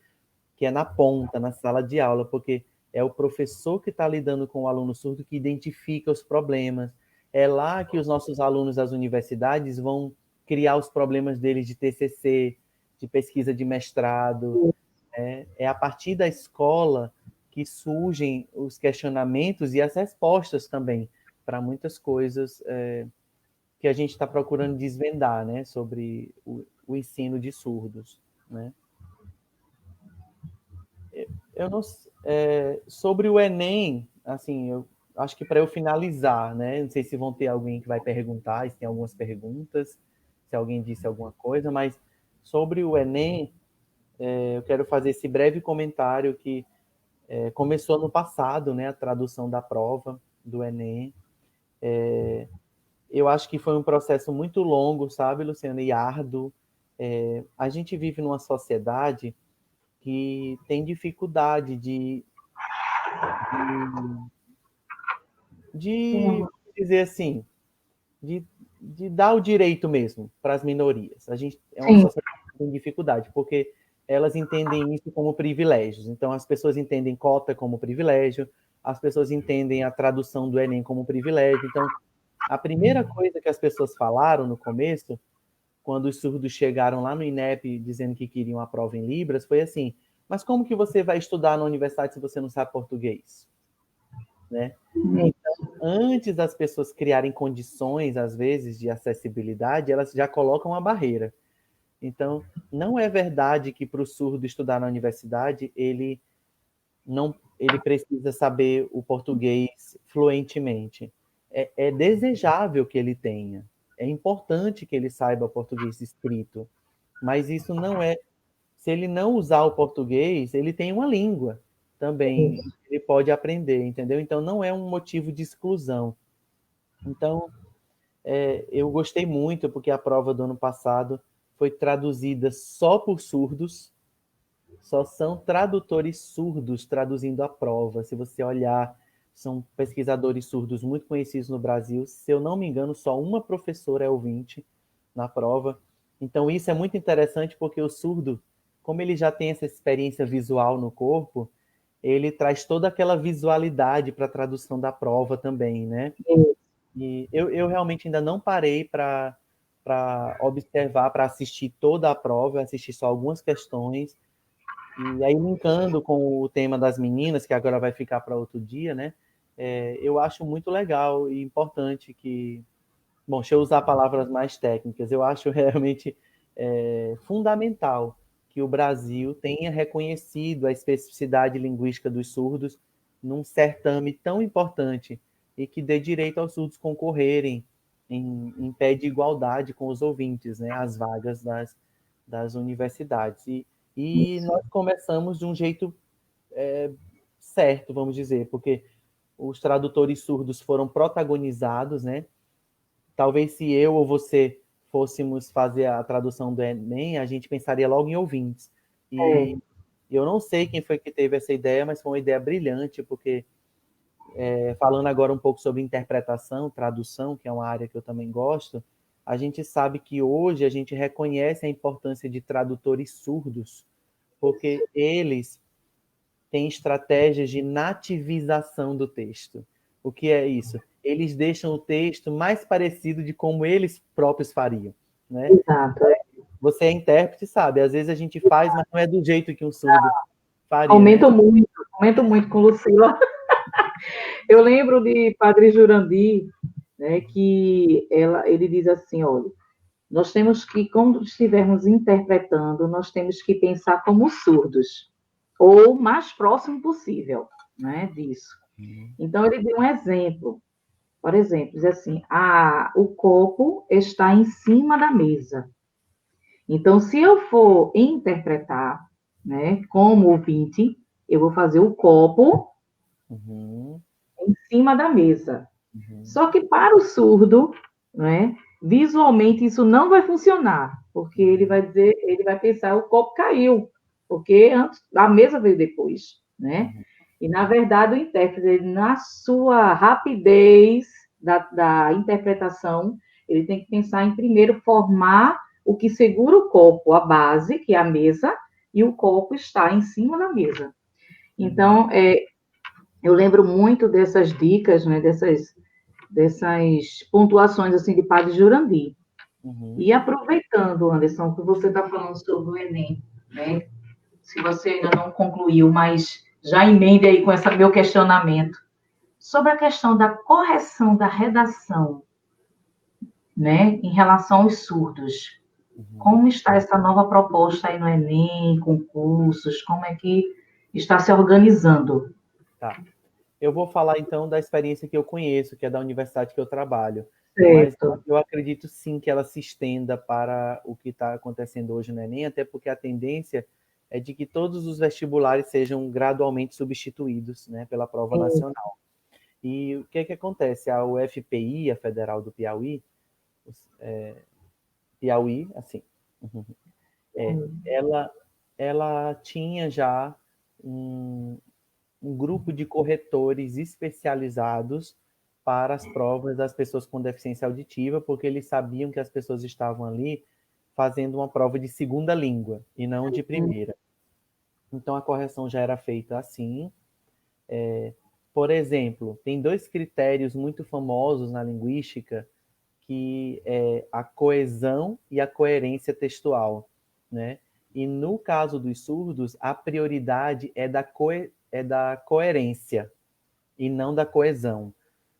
que é na ponta, na sala de aula, porque é o professor que está lidando com o aluno surdo que identifica os problemas. É lá que os nossos alunos das universidades vão criar os problemas deles de TCC, de pesquisa de mestrado. É a partir da escola que surgem os questionamentos e as respostas também para muitas coisas que a gente está procurando desvendar, né, sobre o ensino de surdos, né? Eu não sobre o Enem, assim, eu acho que para eu finalizar, né? Não sei se vão ter alguém que vai perguntar, se tem algumas perguntas, se alguém disse alguma coisa, mas sobre o Enem, eu quero fazer esse breve comentário que começou no passado, né? A tradução da prova do Enem. Eu acho que foi um processo muito longo, sabe, Luciana, e árduo. A gente vive numa sociedade que tem dificuldade de dizer assim, de dar o direito mesmo para as minorias. A gente é uma sociedade que tem dificuldade, porque elas entendem isso como privilégios. Então, as pessoas entendem cota como privilégio, as pessoas entendem a tradução do Enem como privilégio. Então, a primeira coisa que as pessoas falaram no começo, quando os surdos chegaram lá no INEP dizendo que queriam a prova em Libras, foi assim: mas como que você vai estudar na universidade se você não sabe português? Né? Então, antes das pessoas criarem condições, às vezes, de acessibilidade, elas já colocam uma barreira. Então, não é verdade que para o surdo estudar na universidade, ele precisa saber o português fluentemente. É desejável que ele tenha. É importante que ele saiba português escrito. Mas isso não é... Se ele não usar o português, ele tem uma língua também. Ele pode aprender, entendeu? Então, não é um motivo de exclusão. Então, eu gostei muito, porque a prova do ano passado foi traduzida só por surdos, só são tradutores surdos traduzindo a prova. Se você olhar, são pesquisadores surdos muito conhecidos no Brasil. Se eu não me engano, só uma professora é ouvinte, na prova. Então, isso é muito interessante porque o surdo, como ele já tem essa experiência visual no corpo, ele traz toda aquela visualidade para a tradução da prova também, né? E eu realmente ainda não parei para observar, para assistir toda a prova, eu assisti só algumas questões. E aí, linkando com o tema das meninas, que agora vai ficar para outro dia, né? Eu acho muito legal e importante que... Bom, deixa eu usar palavras mais técnicas. Eu acho realmente fundamental que o Brasil tenha reconhecido a especificidade linguística dos surdos num certame tão importante e que dê direito aos surdos concorrerem em pé de igualdade com os ouvintes, né, às vagas das universidades. E Isso. nós começamos de um jeito certo, vamos dizer, porque os tradutores surdos foram protagonizados, né? Talvez se eu ou você fôssemos fazer a tradução do Enem, a gente pensaria logo em ouvintes. E eu não sei quem foi que teve essa ideia, mas foi uma ideia brilhante, porque falando agora um pouco sobre interpretação, tradução, que é uma área que eu também gosto, a gente sabe que hoje a gente reconhece a importância de tradutores surdos, porque eles têm estratégias de nativização do texto. O que é isso? Eles deixam o texto mais parecido de como eles próprios fariam, né? Exato. Você é intérprete, sabe? Às vezes a gente faz, mas não é do jeito que um surdo faria, né? Comento muito com Lucila. Eu lembro de Padre Jurandir, né, que ele diz assim, olha, nós temos que, quando estivermos interpretando, nós temos que pensar como surdos, ou o mais próximo possível, né, disso. Então, ele deu um exemplo. Por exemplo, diz assim, o copo está em cima da mesa. Então, se eu for interpretar, né, como ouvinte, eu vou fazer o copo em cima da mesa. Só que para o surdo, né, visualmente isso não vai funcionar, porque ele vai dizer, ele vai pensar o copo caiu, porque a mesa veio depois, né? E na verdade o intérprete, na sua rapidez da interpretação, ele tem que pensar em primeiro formar o que segura o copo, a base, que é a mesa, e o copo está em cima da mesa. Então, eu lembro muito dessas dicas, né, dessas pontuações assim de Padre Jurandir. E aproveitando, Anderson, que você está falando sobre o Enem, né? Se você ainda não concluiu, mas já emende aí com esse meu questionamento sobre a questão da correção da redação, né, em relação aos surdos. Como está essa nova proposta aí no Enem, concursos, como é que está se organizando? Tá. Eu vou falar então da experiência que eu conheço, que é da universidade que eu trabalho. Mas Certo. eu acredito sim que ela se estenda para o que está acontecendo hoje no Enem, até porque a tendência é de que todos os vestibulares sejam gradualmente substituídos, né, pela prova nacional. E o que é que acontece? A UFPI, a Federal do Piauí, Piauí, assim, ela, ela tinha já um, um grupo de corretores especializados para as provas das pessoas com deficiência auditiva, porque eles sabiam que as pessoas estavam ali fazendo uma prova de segunda língua e não de primeira. Então a correção já era feita assim. Por exemplo, tem dois critérios muito famosos na linguística, que é a coesão e a coerência textual, né? E no caso dos surdos, a prioridade é da coerência e não da coesão.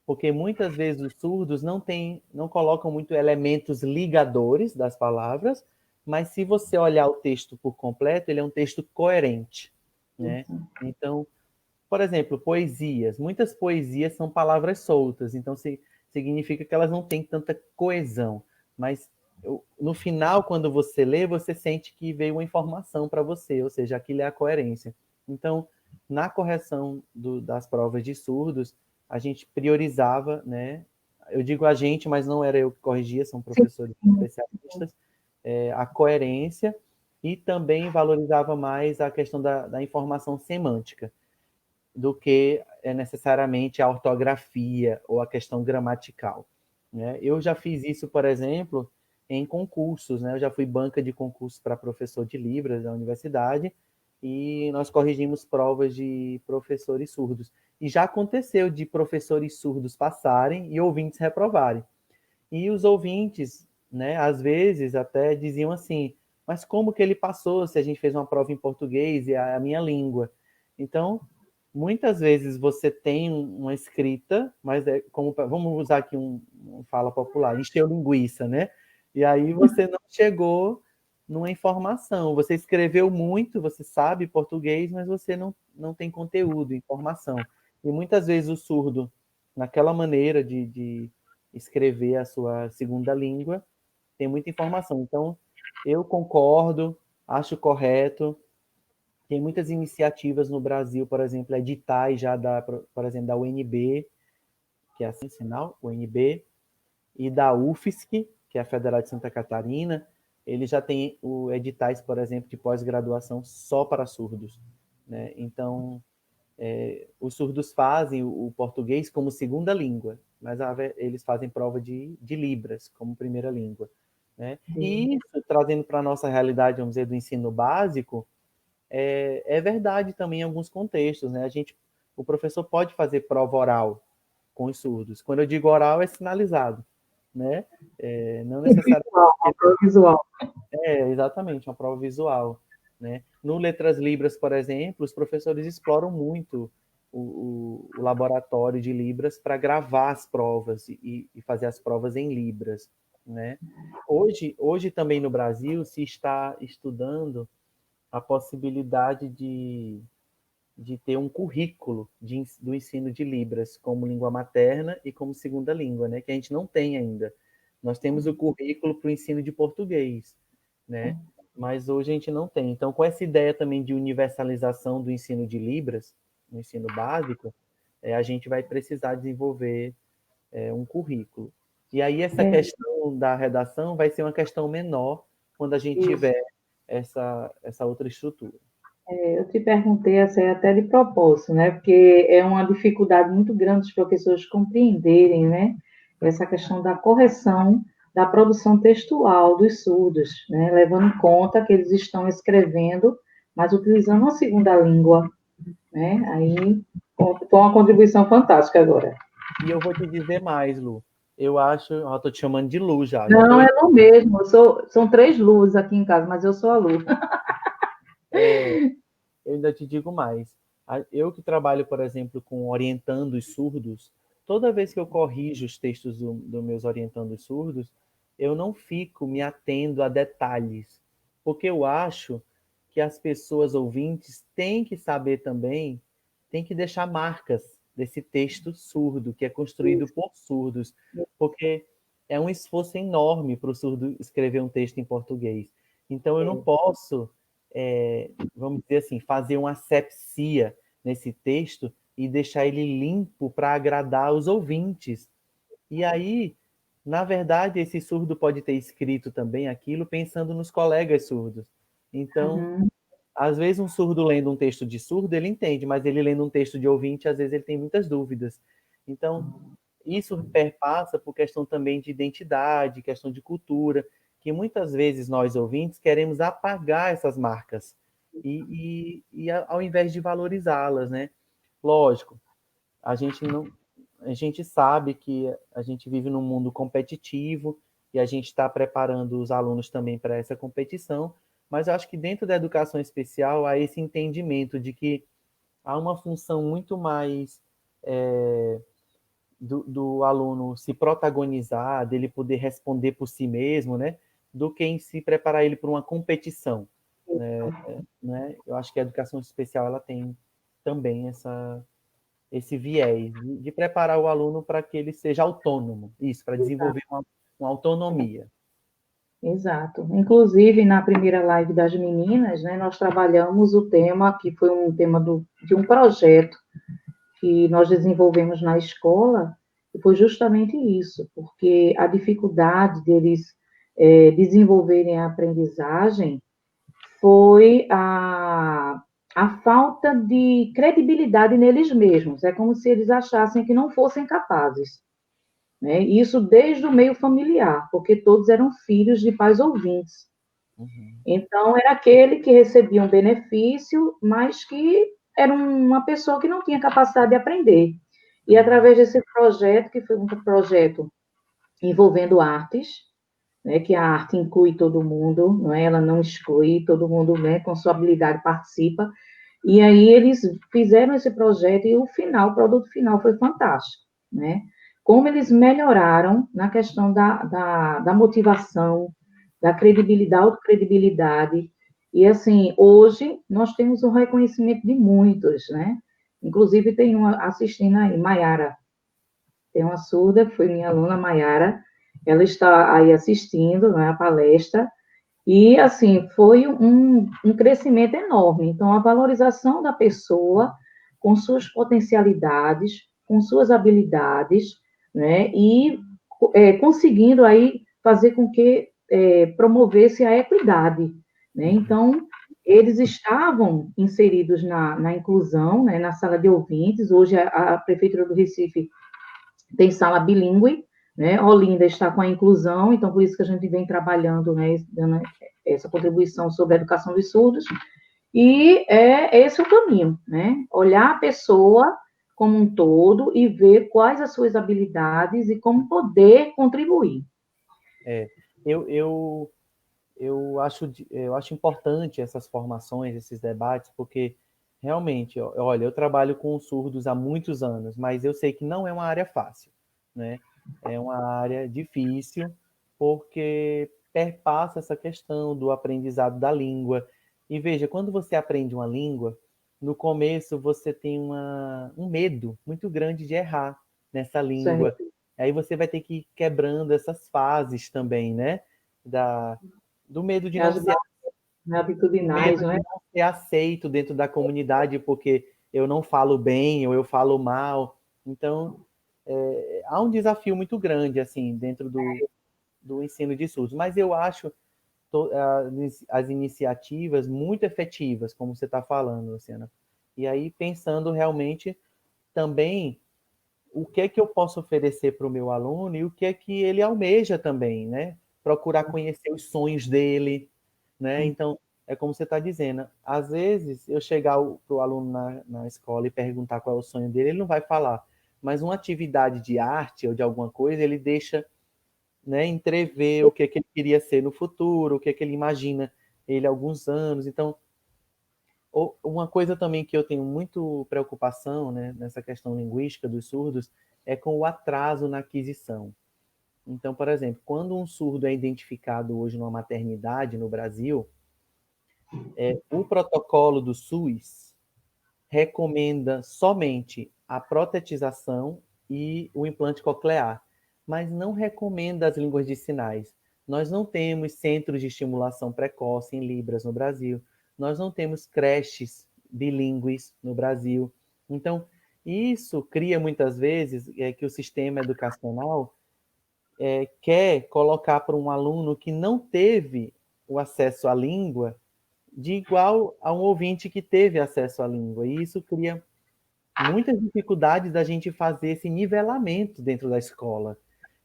Porque muitas vezes os surdos não colocam muito elementos ligadores das palavras, mas se você olhar o texto por completo, ele é um texto coerente, né? Então, por exemplo, poesias. Muitas poesias são palavras soltas, então significa que elas não têm tanta coesão. Mas no final, quando você lê, você sente que veio uma informação para você, ou seja, aquilo é a coerência. Então, na correção das provas de surdos, a gente priorizava, né? Eu digo a gente, mas não era eu que corrigia, são professores especialistas, a coerência e também valorizava mais a questão da informação semântica do que necessariamente a ortografia ou a questão gramatical, né? Eu já fiz isso, por exemplo, em concursos, né? Eu já fui banca de concurso para professor de Libras da universidade e nós corrigimos provas de professores surdos. E já aconteceu de professores surdos passarem e ouvintes reprovarem. E os ouvintes, né, às vezes até diziam assim, mas como que ele passou se a gente fez uma prova em português e a minha língua? Então, muitas vezes você tem uma escrita, mas é como, vamos usar aqui um fala popular, encheu linguiça, né? E aí você não chegou numa informação. Você escreveu muito, você sabe português, mas você não tem conteúdo, informação. E muitas vezes o surdo, naquela maneira de escrever a sua segunda língua, tem muita informação. Então, eu concordo, acho correto. Tem muitas iniciativas no Brasil, por exemplo, editais já por exemplo, da UNB, que é assim, sinal, UNB, e da UFSC, que é a Federal de Santa Catarina, ele já tem editais, por exemplo, de pós-graduação só para surdos, né? Então, os surdos fazem o português como segunda língua, mas eles fazem prova de Libras como primeira língua, né? E isso, trazendo para a nossa realidade, vamos dizer, do ensino básico, é verdade também em alguns contextos, né? O professor pode fazer prova oral com os surdos. Quando eu digo oral, é sinalizado, né? Não necessariamente. Uma prova visual. Exatamente, uma prova visual, né? No Letras Libras, por exemplo, os professores exploram muito o laboratório de Libras para gravar as provas e fazer as provas em Libras, né? Hoje também no Brasil se está estudando a possibilidade de ter um currículo do ensino de Libras como língua materna e como segunda língua, né? Que a gente não tem ainda. Nós temos o currículo para o ensino de português, né? Mas hoje a gente não tem. Então, com essa ideia também de universalização do ensino de Libras, no ensino básico, a gente vai precisar desenvolver um currículo. E aí essa questão da redação vai ser uma questão menor quando a gente tiver essa outra estrutura. Eu te perguntei assim, até de propósito, né? Porque é uma dificuldade muito grande dos professores compreenderem, né? Essa questão da correção da produção textual dos surdos, né? Levando em conta que eles estão escrevendo, mas utilizando uma segunda língua, né? Aí foi uma contribuição fantástica agora. E eu vou te dizer mais, Lu. Eu acho, eu tô te chamando de Lu já. Não, é Lu mesmo. São 3 Lus aqui em casa, mas eu sou a Lu. Eu ainda te digo mais. Eu que trabalho, por exemplo, com orientandos surdos, toda vez que eu corrijo os textos dos meus orientandos surdos, eu não fico me atendo a detalhes, porque eu acho que as pessoas ouvintes têm que saber também, têm que deixar marcas desse texto surdo, que é construído por surdos, porque é um esforço enorme para o surdo escrever um texto em português. Então, eu não posso vamos dizer assim, fazer uma asepsia nesse texto e deixar ele limpo para agradar os ouvintes. E aí, na verdade, esse surdo pode ter escrito também aquilo pensando nos colegas surdos. Então, às vezes um surdo lendo um texto de surdo, ele entende, mas ele lendo um texto de ouvinte, às vezes ele tem muitas dúvidas. Então, isso perpassa por questão também de identidade, questão de cultura, que muitas vezes nós ouvintes queremos apagar essas marcas e ao invés de valorizá-las, né? Lógico, a gente não, a gente sabe que a gente vive num mundo competitivo e a gente está preparando os alunos também para essa competição, mas eu acho que dentro da educação especial há esse entendimento de que há uma função muito mais do aluno se protagonizar, dele poder responder por si mesmo, né? Do que em si preparar ele para uma competição. Né? Eu acho que a educação especial ela tem também esse viés de preparar o aluno para que ele seja autônomo, isso, para desenvolver uma autonomia. Exato. Inclusive, na primeira live das meninas, né, nós trabalhamos o tema, que foi um tema de um projeto que nós desenvolvemos na escola, e foi justamente isso, porque a dificuldade deles desenvolverem a aprendizagem foi a falta de credibilidade neles mesmos. É como se eles achassem que não fossem capazes. né? Isso desde o meio familiar, porque todos eram filhos de pais ouvintes. Uhum. Então, era aquele que recebia um benefício, mas que era uma pessoa que não tinha capacidade de aprender. E através desse projeto, que foi um projeto envolvendo artes, né, que a arte inclui todo mundo, não é? Ela não exclui, todo mundo, né, com sua habilidade participa. E aí eles fizeram esse projeto e o produto final foi fantástico, né? Como eles melhoraram na questão da motivação, da credibilidade, autocredibilidade. E, assim, hoje nós temos o reconhecimento de muitos, né? Inclusive, tem uma assistindo aí, Maiara. Tem uma surda, que foi minha aluna, Maiara. Ela está aí assistindo, né, a palestra. E, assim, foi um crescimento enorme. Então, a valorização da pessoa com suas potencialidades, com suas habilidades, né? E conseguindo aí fazer com que promovesse a equidade, né? Então, eles estavam inseridos na inclusão, né, na sala de ouvintes. Hoje, a Prefeitura do Recife tem sala bilíngue, né? Olinda está com a inclusão, então por isso que a gente vem trabalhando, né, dando essa contribuição sobre a educação dos surdos, e esse é o caminho, né? Olhar a pessoa como um todo e ver quais as suas habilidades e como poder contribuir. É, eu, eu, eu acho importante essas formações, esses debates, porque realmente, olha, eu trabalho com surdos há muitos anos, mas eu sei que não é uma área fácil, né? É uma área difícil, porque perpassa essa questão do aprendizado da língua. E veja, quando você aprende uma língua, no começo você tem um medo muito grande de errar nessa língua. Certo. Aí você vai ter que ir quebrando essas fases também, né? Da, do medo de não As ser, atitudinais, medo não de é? não ser aceito dentro da comunidade porque eu não falo bem ou eu falo mal. Então, há um desafio muito grande assim dentro do ensino de surdos. Mas eu acho as iniciativas muito efetivas, como você está falando, Luciana. E aí pensando realmente também o que é que eu posso oferecer para o meu aluno e o que é que ele almeja também, né? Procurar conhecer os sonhos dele, né? Então, é como você está dizendo, às vezes eu chegar para o aluno na escola e perguntar qual é o sonho dele, ele não vai falar, mas uma atividade de arte ou de alguma coisa, ele deixa, né, entrever o que é que ele queria ser no futuro, o que é que ele imagina ele há alguns anos. Então, uma coisa também que eu tenho muito preocupação, né, nessa questão linguística dos surdos é com o atraso na aquisição. Então, por exemplo, quando um surdo é identificado hoje numa maternidade no Brasil, o protocolo do SUS recomenda somente a protetização e o implante coclear, mas não recomenda as línguas de sinais. Nós não temos centros de estimulação precoce em Libras no Brasil, nós não temos creches bilíngues no Brasil. Então, isso cria muitas vezes que o sistema educacional quer colocar para um aluno que não teve o acesso à língua de igual a um ouvinte que teve acesso à língua. E isso cria muitas dificuldades da gente fazer esse nivelamento dentro da escola.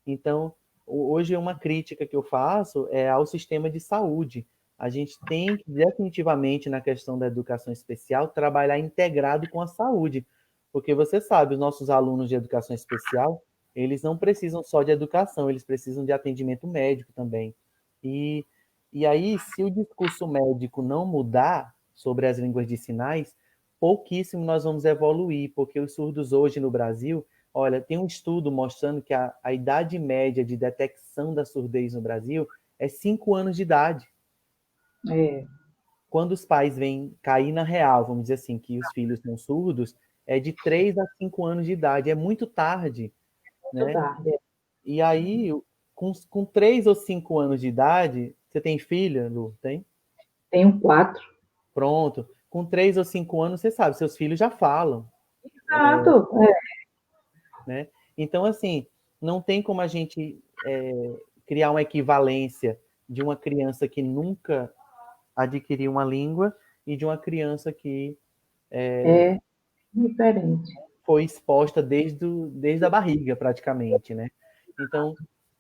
Então, hoje uma crítica que eu faço é ao sistema de saúde. A gente tem que definitivamente na questão da educação especial trabalhar integrado com a saúde, porque você sabe, os nossos alunos de educação especial, eles não precisam só de educação, eles precisam de atendimento médico também. E, e aí, se o discurso médico não mudar sobre as línguas de sinais, pouquíssimo nós vamos evoluir, porque os surdos hoje no Brasil, olha, tem um estudo mostrando que a idade média de detecção da surdez no Brasil é 5 anos de idade. É, Quando os pais vêm cair na real, vamos dizer assim, que os filhos são surdos, é de 3 a 5 anos de idade, é muito tarde, muito né? tarde. E aí, com 3 ou 5 anos de idade, você tem filha, Lu? Tem? Tenho 4. Pronto. Com 3 ou 5 anos, você sabe, seus filhos já falam, Exato. né? Então, assim, não tem como a gente criar uma equivalência de uma criança que nunca adquiriu uma língua e de uma criança que É diferente. foi exposta desde a barriga, praticamente, né? Então,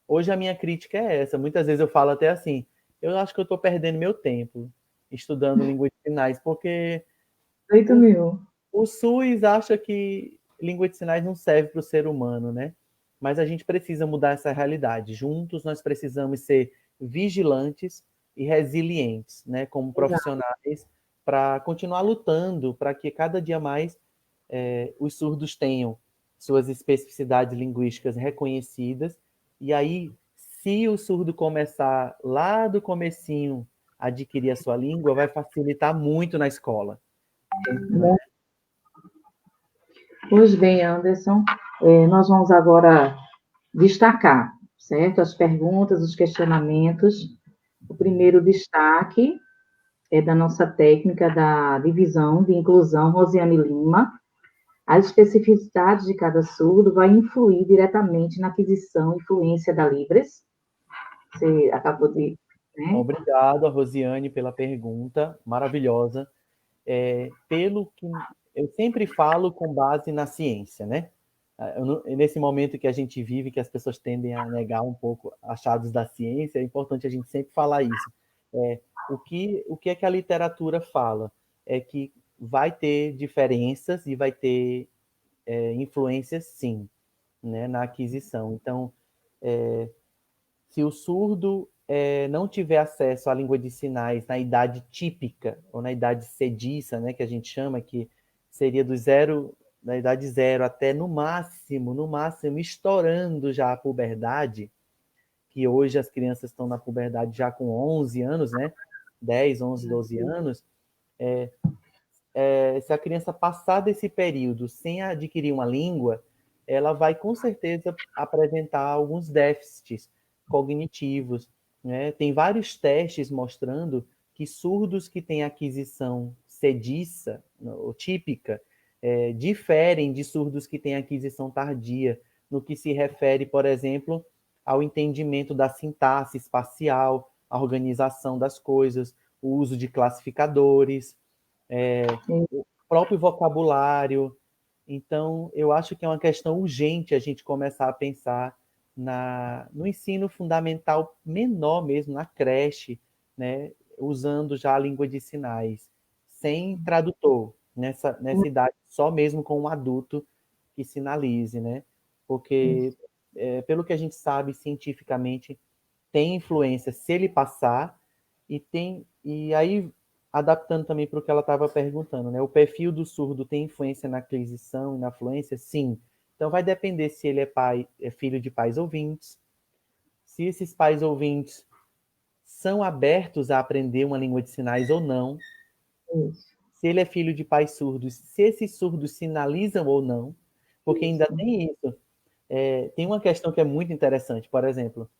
hoje a minha crítica é essa. Muitas vezes eu falo até assim, eu acho que eu estou perdendo meu tempo estudando língua de sinais, porque 8.000. o SUS acha que língua de sinais não serve para o ser humano, né? Mas a gente precisa mudar essa realidade. Juntos nós precisamos ser vigilantes e resilientes, né, como Exato. profissionais, para continuar lutando para que cada dia mais os surdos tenham suas especificidades linguísticas reconhecidas. E aí, se o surdo começar lá do comecinho a adquirir a sua língua, vai facilitar muito na escola, né? Pois bem, Anderson, nós vamos agora destacar, certo? As perguntas, os questionamentos. O primeiro destaque é da nossa técnica da divisão de inclusão, Rosiane Lima. As especificidades de cada surdo vai influir diretamente na aquisição e fluência da Libras. Você acabou de, né? Obrigado, a Rosiane, pela pergunta maravilhosa. Pelo que eu sempre falo com base na ciência, né? Nesse momento que a gente vive, que as pessoas tendem a negar um pouco achados da ciência, é importante a gente sempre falar isso. O que é que a literatura fala? É que vai ter diferenças e vai ter influências, sim, né, na aquisição. Então, se o surdo não tiver acesso à língua de sinais na idade típica, ou na idade cediça, né, que a gente chama, que seria do zero, da idade zero até no máximo, estourando já a puberdade, que hoje as crianças estão na puberdade já com 11 anos, né, 10, 11, 12 anos, se a criança passar desse período sem adquirir uma língua, ela vai com certeza apresentar alguns déficits cognitivos, né? Tem vários testes mostrando que surdos que têm aquisição cediça ou típica diferem de surdos que têm aquisição tardia, no que se refere, por exemplo, ao entendimento da sintaxe espacial, a organização das coisas, o uso de classificadores, o próprio vocabulário. Então, eu acho que é uma questão urgente a gente começar a pensar no ensino fundamental menor mesmo, na creche, né, usando já a língua de sinais, sem tradutor, nessa idade, só mesmo com um adulto que sinalize, né? Porque, pelo que a gente sabe cientificamente, tem influência se ele passar, e aí adaptando também para o que ela estava perguntando, né? O perfil do surdo tem influência na aquisição e na fluência? Sim. Então vai depender se ele é filho de pais ouvintes, se esses pais ouvintes são abertos a aprender uma língua de sinais ou não, se ele é filho de pais surdos, se esses surdos sinalizam ou não, porque ainda tem isso. Tem uma questão que é muito interessante, por exemplo,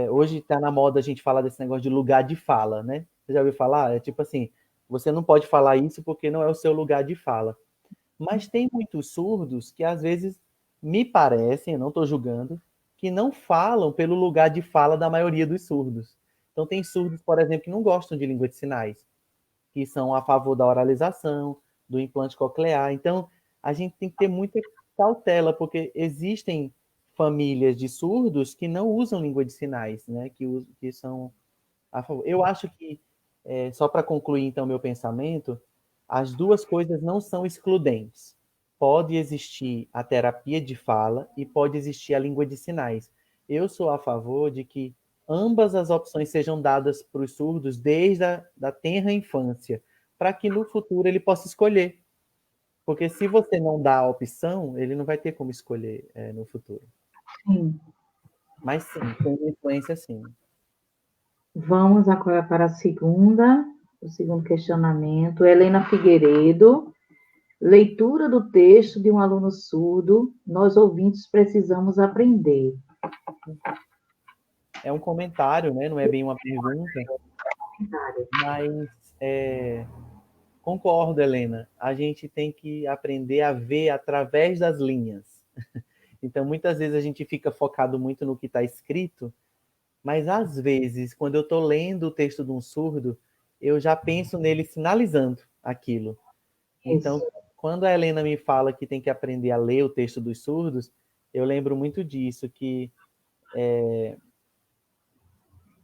hoje está na moda a gente falar desse negócio de lugar de fala, né? Você já ouviu falar? É tipo assim, você não pode falar isso porque não é o seu lugar de fala. Mas tem muitos surdos que às vezes me parecem, eu não estou julgando, que não falam pelo lugar de fala da maioria dos surdos. Então tem surdos, por exemplo, que não gostam de língua de sinais, que são a favor da oralização, do implante coclear. Então a gente tem que ter muita cautela, porque existem famílias de surdos que não usam língua de sinais, né? Que são a favor. Eu acho que, só para concluir então meu pensamento, as duas coisas não são excludentes. Pode existir a terapia de fala e pode existir a língua de sinais. Eu sou a favor de que ambas as opções sejam dadas para os surdos desde a da tenra infância, para que no futuro ele possa escolher. Porque se você não dá a opção, ele não vai ter como escolher no futuro. Sim. Mas sim, tem uma influência sim. Vamos agora para o segundo questionamento. Helena Figueiredo. Leitura do texto de um aluno surdo, nós ouvintes precisamos aprender. É um comentário, né? Não é bem uma pergunta, mas concordo, Helena. A gente tem que aprender a ver através das linhas. Então, muitas vezes a gente fica focado muito no que está escrito, mas às vezes, quando eu estou lendo o texto de um surdo, eu já penso nele sinalizando aquilo. Então, Isso. quando a Helena me fala que tem que aprender a ler o texto dos surdos, eu lembro muito disso, que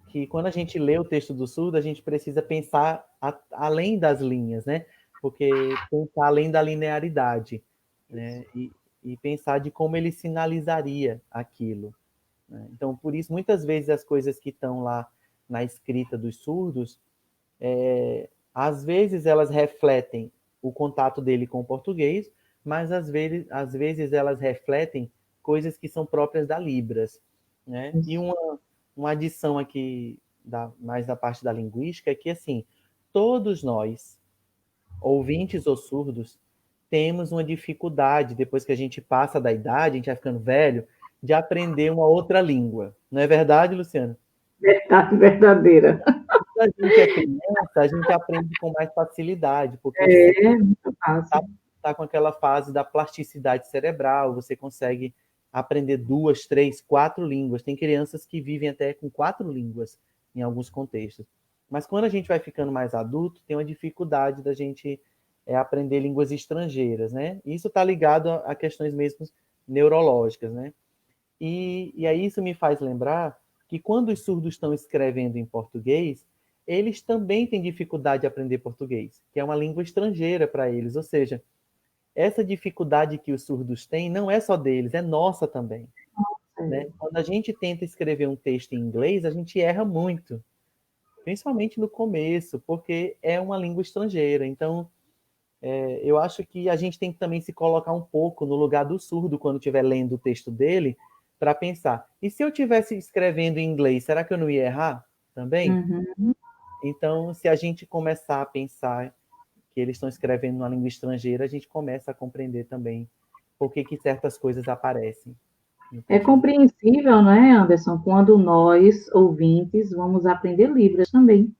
que quando a gente lê o texto do surdo, a gente precisa pensar além das linhas, né? Porque pensar além da linearidade, né? E pensar de como ele sinalizaria aquilo, né? Então, por isso, muitas vezes as coisas que estão lá na escrita dos surdos, às vezes elas refletem o contato dele com o português, mas às vezes elas refletem coisas que são próprias da Libras, né? E uma adição aqui, mais da parte da linguística, é que, assim, todos nós, ouvintes ou surdos, temos uma dificuldade, depois que a gente passa da idade, a gente vai ficando velho, de aprender uma outra língua. Não é verdade, Luciana? Verdade verdadeira. Quando a gente é criança, a gente aprende com mais facilidade, porque o É, muito fácil. está com aquela fase da plasticidade cerebral, você consegue aprender 2, 3, 4 línguas. Tem crianças que vivem até com 4 línguas em alguns contextos. Mas quando a gente vai ficando mais adulto, tem uma dificuldade da gente aprender línguas estrangeiras, né? Isso está ligado a questões mesmo neurológicas, né? E aí isso me faz lembrar que quando os surdos estão escrevendo em português, eles também têm dificuldade de aprender português, que é uma língua estrangeira para eles. Ou seja, essa dificuldade que os surdos têm não é só deles, é nossa também. Né? Quando a gente tenta escrever um texto em inglês, a gente erra muito, principalmente no começo, porque é uma língua estrangeira. Então, eu acho que a gente tem que também se colocar um pouco no lugar do surdo quando estiver lendo o texto dele, para pensar, e se eu estivesse escrevendo em inglês, será que eu não ia errar também? Uhum. Então, se a gente começar a pensar que eles estão escrevendo numa língua estrangeira, a gente começa a compreender também por que certas coisas aparecem. É compreensível, né, Anderson, quando nós, ouvintes, vamos aprender Libras também.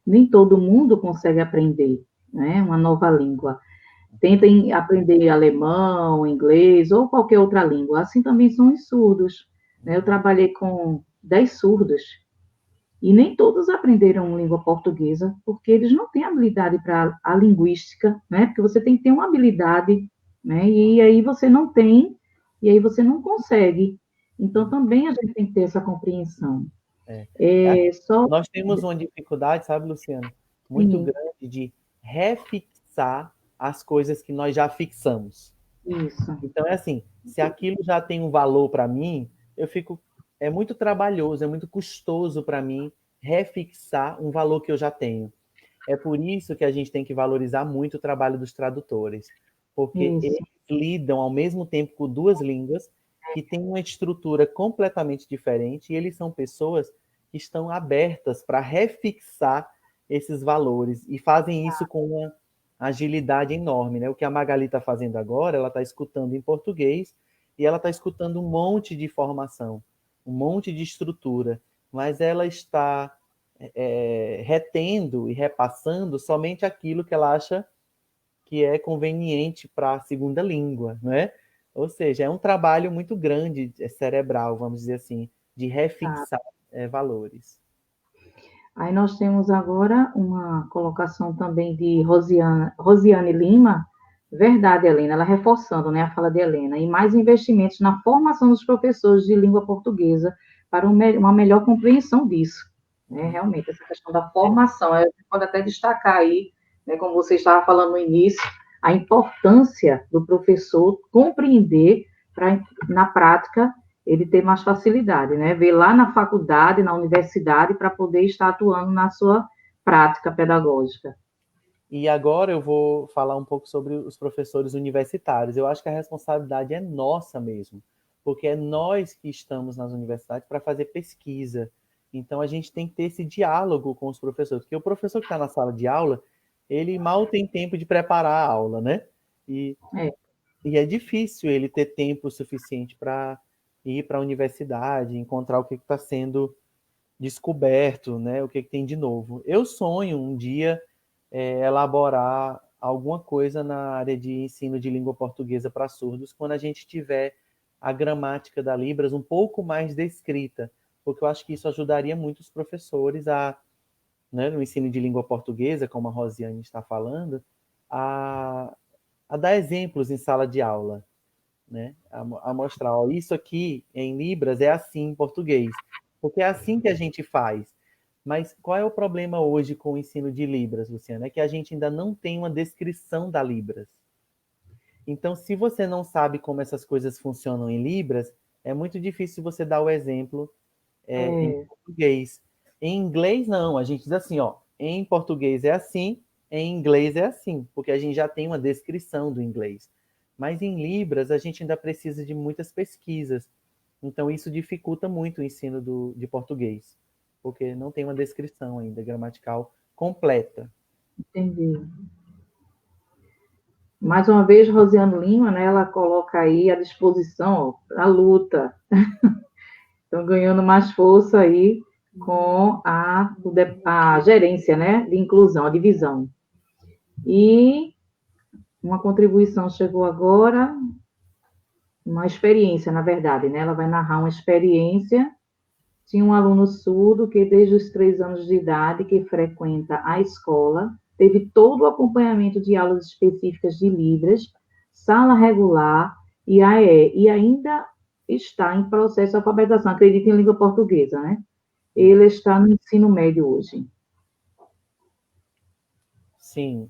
Nem todo mundo consegue aprender, né, uma nova língua. Tentem aprender alemão, inglês ou qualquer outra língua. Assim também são os surdos, né? Eu trabalhei com 10 surdos e nem todos aprenderam língua portuguesa, porque eles não têm habilidade para a linguística, né? Porque você tem que ter uma habilidade, né? E aí você não tem, e aí você não consegue. Então também a gente tem que ter essa compreensão. Nós temos uma dificuldade, sabe, Luciana, muito grande de refixar as coisas que nós já fixamos. Isso. Então é assim, se aquilo já tem um valor para mim, é muito trabalhoso, é muito custoso para mim refixar um valor que eu já tenho. É por isso que a gente tem que valorizar muito o trabalho dos tradutores, porque eles lidam ao mesmo tempo com duas línguas que têm uma estrutura completamente diferente e eles são pessoas que estão abertas para refixar esses valores e fazem isso com uma agilidade enorme, né? O que a Magali está fazendo agora, ela está escutando em português e ela está escutando um monte de informação, um monte de estrutura, mas ela está retendo e repassando somente aquilo que ela acha que é conveniente para a segunda língua, né? Ou seja, é um trabalho muito grande, cerebral, vamos dizer assim, de refixar valores. Aí nós temos agora uma colocação também de Rosiane Lima. Verdade, Helena, ela reforçando, né, a fala de Helena, e mais investimentos na formação dos professores de língua portuguesa para uma melhor compreensão disso. Né, realmente, essa questão da formação, a gente pode até destacar aí, né, como você estava falando no início, a importância do professor compreender para, na prática, ele ter mais facilidade, né? Ver lá na faculdade, na universidade, para poder estar atuando na sua prática pedagógica. E agora eu vou falar um pouco sobre os professores universitários. Eu acho que a responsabilidade é nossa mesmo, porque é nós que estamos nas universidades para fazer pesquisa. Então a gente tem que ter esse diálogo com os professores, porque o professor que está na sala de aula, ele mal tem tempo de preparar a aula, né? E é difícil ele ter tempo suficiente para ir para a universidade, encontrar o que está sendo descoberto, né? O que tem de novo. Eu sonho um dia elaborar alguma coisa na área de ensino de língua portuguesa para surdos, quando a gente tiver a gramática da Libras um pouco mais descrita, porque eu acho que isso ajudaria muito os professores né, no ensino de língua portuguesa, como a Rosiane está falando, a dar exemplos em sala de aula. né? A mostrar, ó, isso aqui em Libras é assim em português, porque é assim que a gente faz. Mas qual é o problema hoje com o ensino de Libras, Luciana? É que a gente ainda não tem uma descrição da Libras. Então, se você não sabe como essas coisas funcionam em Libras, é muito difícil você dar o exemplo em português. Em inglês, não. A gente diz assim, ó, em português é assim, em inglês é assim, porque a gente já tem uma descrição do inglês. Mas em Libras, a gente ainda precisa de muitas pesquisas. Então, isso dificulta muito o ensino de português, porque não tem uma descrição ainda gramatical completa. Entendi. Mais uma vez, Rosiane Lima, né, ela coloca aí à disposição a luta. Estão ganhando mais força aí com a gerência, né, de inclusão, a divisão. E uma contribuição chegou agora, uma experiência, na verdade, né? Ela vai narrar uma experiência. Tinha um aluno surdo que, desde os 3 anos de idade, que frequenta a escola, teve todo o acompanhamento de aulas específicas de Libras, sala regular e AE, e ainda está em processo de alfabetização, acredito em língua portuguesa, né? Ele está no ensino médio hoje. Sim,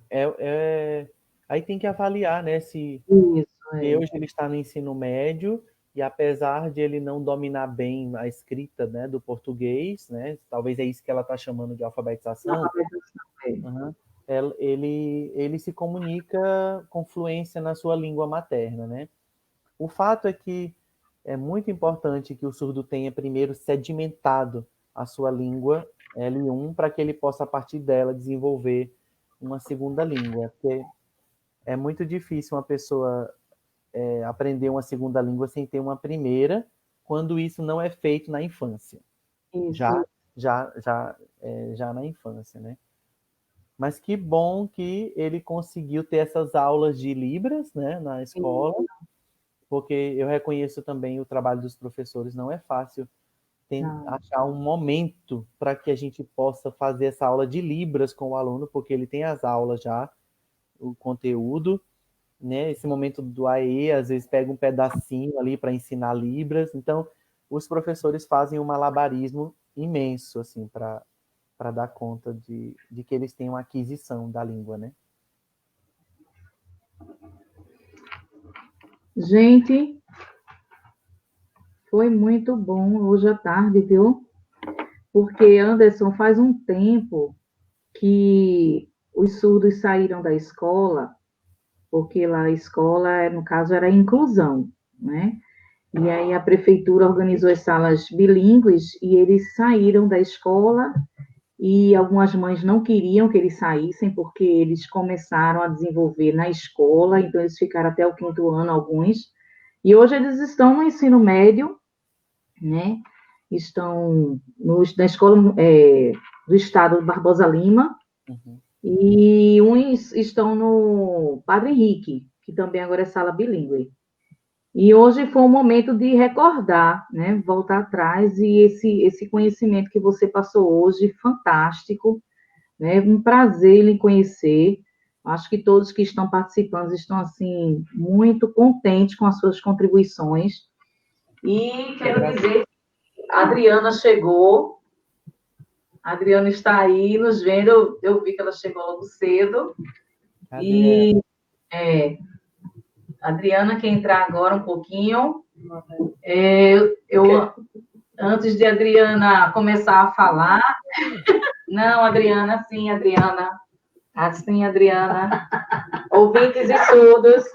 aí tem que avaliar, né, se Isso, hoje ele está no ensino médio e apesar de ele não dominar bem a escrita, né, do português, né, talvez é isso que ela está chamando de alfabetização, ele se comunica com fluência na sua língua materna, né? O fato é que é muito importante que o surdo tenha primeiro sedimentado a sua língua L1 para que ele possa, a partir dela, desenvolver uma segunda língua, porque é muito difícil uma pessoa aprender uma segunda língua sem ter uma primeira, quando isso não é feito na infância. Já na infância, né? Mas que bom que ele conseguiu ter essas aulas de Libras, né, na escola, porque eu reconheço também o trabalho dos professores, não é fácil achar um momento para que a gente possa fazer essa aula de Libras com o aluno, porque ele tem as aulas já, o conteúdo, né? Esse momento do AE, às vezes pega um pedacinho ali para ensinar Libras, então os professores fazem um malabarismo imenso, assim, para dar conta de que eles tenham a aquisição da língua, né? Gente, foi muito bom hoje à tarde, viu? Porque, Anderson, faz um tempo que os surdos saíram da escola, porque lá a escola, no caso, era inclusão, né? E aí a prefeitura organizou as salas bilíngues e eles saíram da escola e algumas mães não queriam que eles saíssem porque eles começaram a desenvolver na escola, então eles ficaram até o 5º ano, alguns. E hoje eles estão no ensino médio, né? Estão na escola do estado Barbosa Lima, e uns estão no Padre Henrique, que também agora é sala bilíngue. E hoje foi um momento de recordar, né? Voltar atrás e esse conhecimento que você passou hoje, fantástico, né? Um prazer lhe conhecer. Acho que todos que estão participando estão, assim, muito contentes com as suas contribuições. E quero dizer que a Adriana chegou. A Adriana está aí nos vendo. Eu vi que ela chegou logo cedo. E a Adriana quer entrar agora um pouquinho. Antes de a Adriana começar a falar... Não, Adriana, sim, Adriana. Assim, Adriana. Ouvintes e surdos.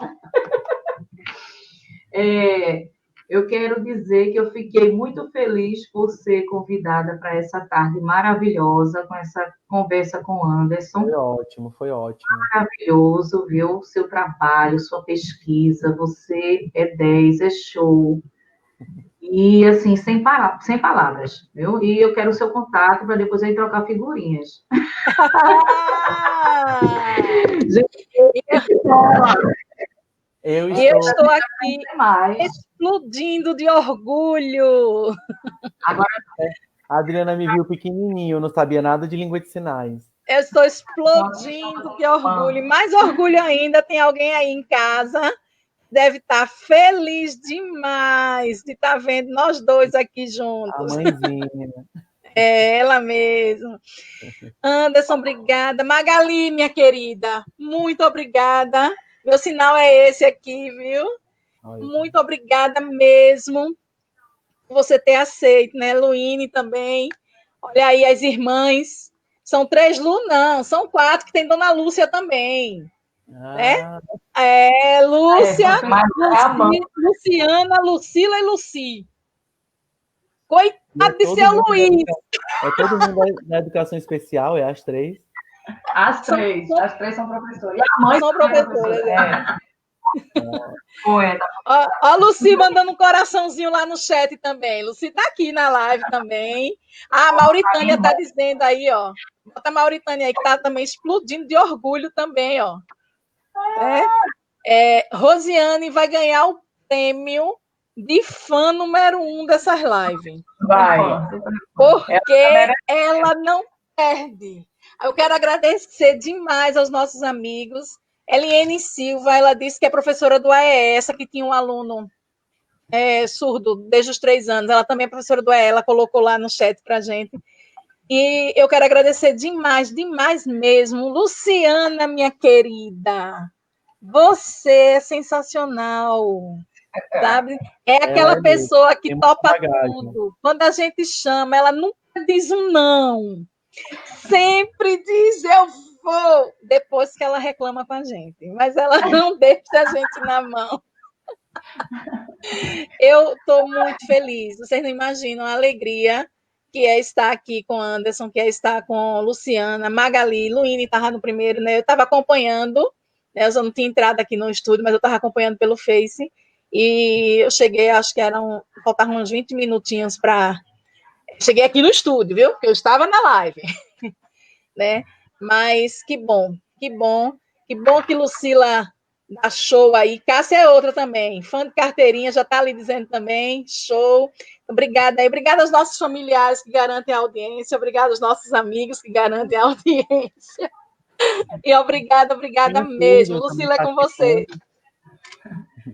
Eu quero dizer que eu fiquei muito feliz por ser convidada para essa tarde maravilhosa, com essa conversa com o Anderson. Foi ótimo. Maravilhoso, viu? Seu trabalho, sua pesquisa, você é 10, é show. E, assim, sem palavras, viu? E eu quero o seu contato para depois aí trocar figurinhas. Eu estou aqui explodindo de orgulho. Agora, a Adriana me viu pequenininho, eu não sabia nada de língua de sinais. Eu estou explodindo de orgulho. Mais orgulho ainda, tem alguém aí em casa deve estar feliz demais de estar vendo nós dois aqui A juntos. mãezinha. É ela mesma. Anderson, obrigada. Magali, minha querida, muito obrigada. Meu sinal é esse aqui, viu? Olha. Muito obrigada mesmo por você ter aceito, né? Luíne também. Olha aí as irmãs. São 3 Lu, não, são 4, que tem Dona Lúcia também. Né? Lúcia, Luciana, Lucila e Luci. Coitado de seu Luiz. É todo mundo da educação especial, é as 3. As três são professoras. E a mãe são professoras. Ó, a Luci mandando um coraçãozinho lá no chat também. Luci tá aqui na live também. A Mauritânia tá dizendo aí, ó. Bota a Mauritânia aí, que tá também explodindo de orgulho também, ó. Rosiane vai ganhar o prêmio de fã número 1 dessas lives. Vai. Porque ela não perde. Eu quero agradecer demais aos nossos amigos. Eliene Silva, ela disse que é professora do AES, que tinha um aluno surdo desde os 3 anos. Ela também é professora do AES, ela colocou lá no chat para a gente. E eu quero agradecer demais, demais mesmo. Luciana, minha querida, você é sensacional, sabe? É aquela pessoa que topa tudo. Quando a gente chama, ela nunca diz um não. Sempre diz eu vou, depois que ela reclama com a gente. Mas ela não deixa a gente na mão. Eu estou muito feliz. Vocês não imaginam a alegria que é estar aqui com Anderson, que é estar com Luciana, Magali, Luíne estava no primeiro, né? Eu estava acompanhando, né? Eu só não tinha entrado aqui no estúdio, mas eu estava acompanhando pelo Face. E eu cheguei, acho que faltavam uns 20 minutinhos para... Cheguei aqui no estúdio, viu? Porque eu estava na live. Né? Mas que bom que Lucila dá show aí. Cássia é outra também, fã de carteirinha, já está ali dizendo também, show. Obrigada aí, obrigada aos nossos familiares que garantem a audiência, obrigada aos nossos amigos que garantem a audiência. E obrigada mesmo. Lucila, é com você.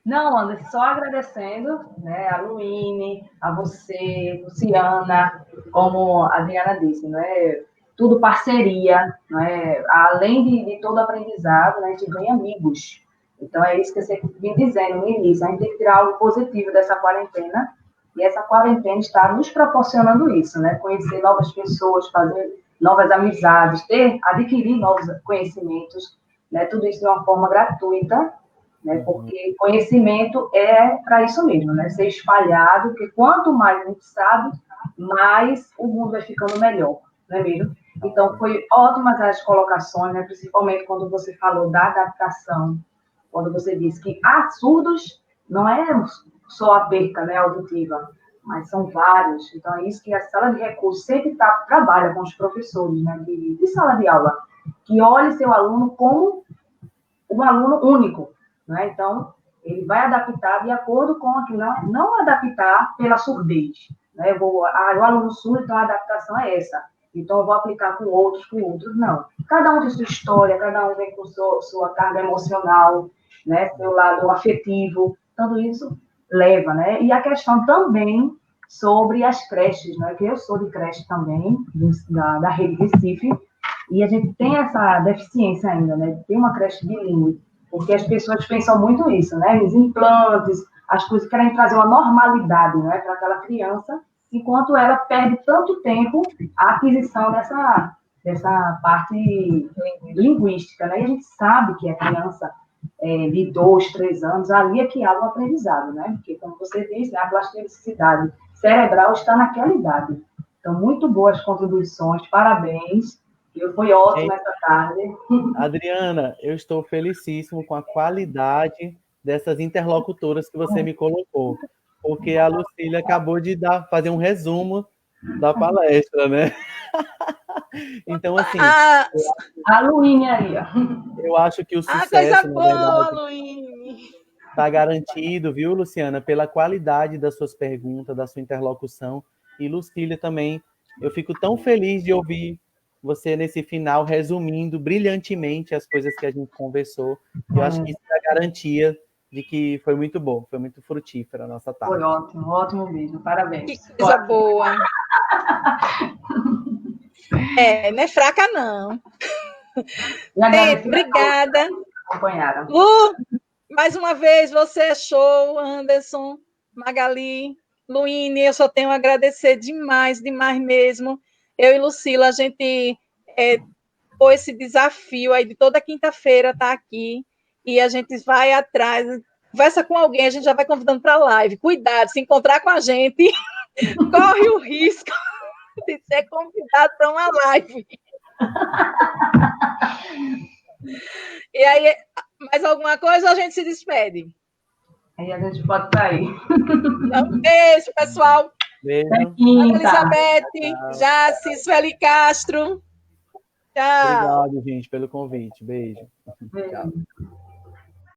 Não, Anderson, só agradecendo, né, a Luíne, a você, Luciana, como a Adriana disse, né, tudo parceria, né, além de todo aprendizado, né, a gente ganha amigos. Então, é isso que eu sempre vim dizendo no início, a gente tem que tirar algo positivo dessa quarentena, e essa quarentena está nos proporcionando isso, né, conhecer novas pessoas, fazer novas amizades, adquirir novos conhecimentos, né, tudo isso de uma forma gratuita, né, porque conhecimento é para isso mesmo, né, ser espalhado, porque quanto mais a gente sabe, mais o mundo vai ficando melhor, não é mesmo? Então, foi ótimas as colocações, né, principalmente quando você falou da adaptação, quando você disse que surdos não é só a perca, né, auditiva, mas são vários. Então, é isso que a sala de recursos sempre trabalha com os professores, né, de sala de aula, que olhe seu aluno como um aluno único, né? Então, ele vai adaptar de acordo com aquilo, não adaptar pela surdez. Né? O aluno surdo, então a adaptação é essa. Então, eu vou aplicar com outros, não. Cada um tem sua história, cada um vem com sua carga emocional, né? Seu lado afetivo, tudo isso leva, né? E a questão também sobre as creches, né? Que eu sou de creche também, da Rede Recife, e a gente tem essa deficiência ainda, né? Tem uma creche bilíngue, porque as pessoas pensam muito isso, né? Os implantes, as coisas, querem trazer uma normalidade, né, para aquela criança, enquanto ela perde tanto tempo a aquisição dessa parte linguística, né? E a gente sabe que a criança de 2, 3 anos, ali é que há um aprendizado, né? Porque, como você disse, a plasticidade cerebral está naquela idade. Então, muito boas contribuições, parabéns. Foi ótimo essa tarde. Adriana, eu estou felicíssimo com a qualidade dessas interlocutoras que você me colocou, porque a Lucília acabou de fazer um resumo da palestra, né? Então, assim... A Luíne aí, ó. Eu acho que o sucesso, coisa boa, Luíne! Está garantido, viu, Luciana? Pela qualidade das suas perguntas, da sua interlocução. E Lucília também. Eu fico tão feliz de ouvir você nesse final resumindo brilhantemente as coisas que a gente conversou. Eu acho que isso é a garantia de que foi muito bom, foi muito frutífera a nossa tarde. Foi ótimo, ótimo mesmo, parabéns. Que coisa boa. Não é fraca, não. Obrigada. Acompanharam. Lu, mais uma vez, você é show, Anderson, Magali, Luíne, eu só tenho a agradecer demais, demais mesmo. Eu e Lucila, a gente pôs esse desafio aí de toda quinta-feira estar aqui, e a gente vai atrás, conversa com alguém, a gente já vai convidando para a live. Cuidado, se encontrar com a gente, corre o risco de ser convidado para uma live. E aí, mais alguma coisa ou a gente se despede? Aí a gente pode sair. Um beijo, pessoal. Beijo. Elizabeth, Jaci, Sueli Castro. Tchau. Obrigado, gente, pelo convite. Beijo. Beijo. Tchau.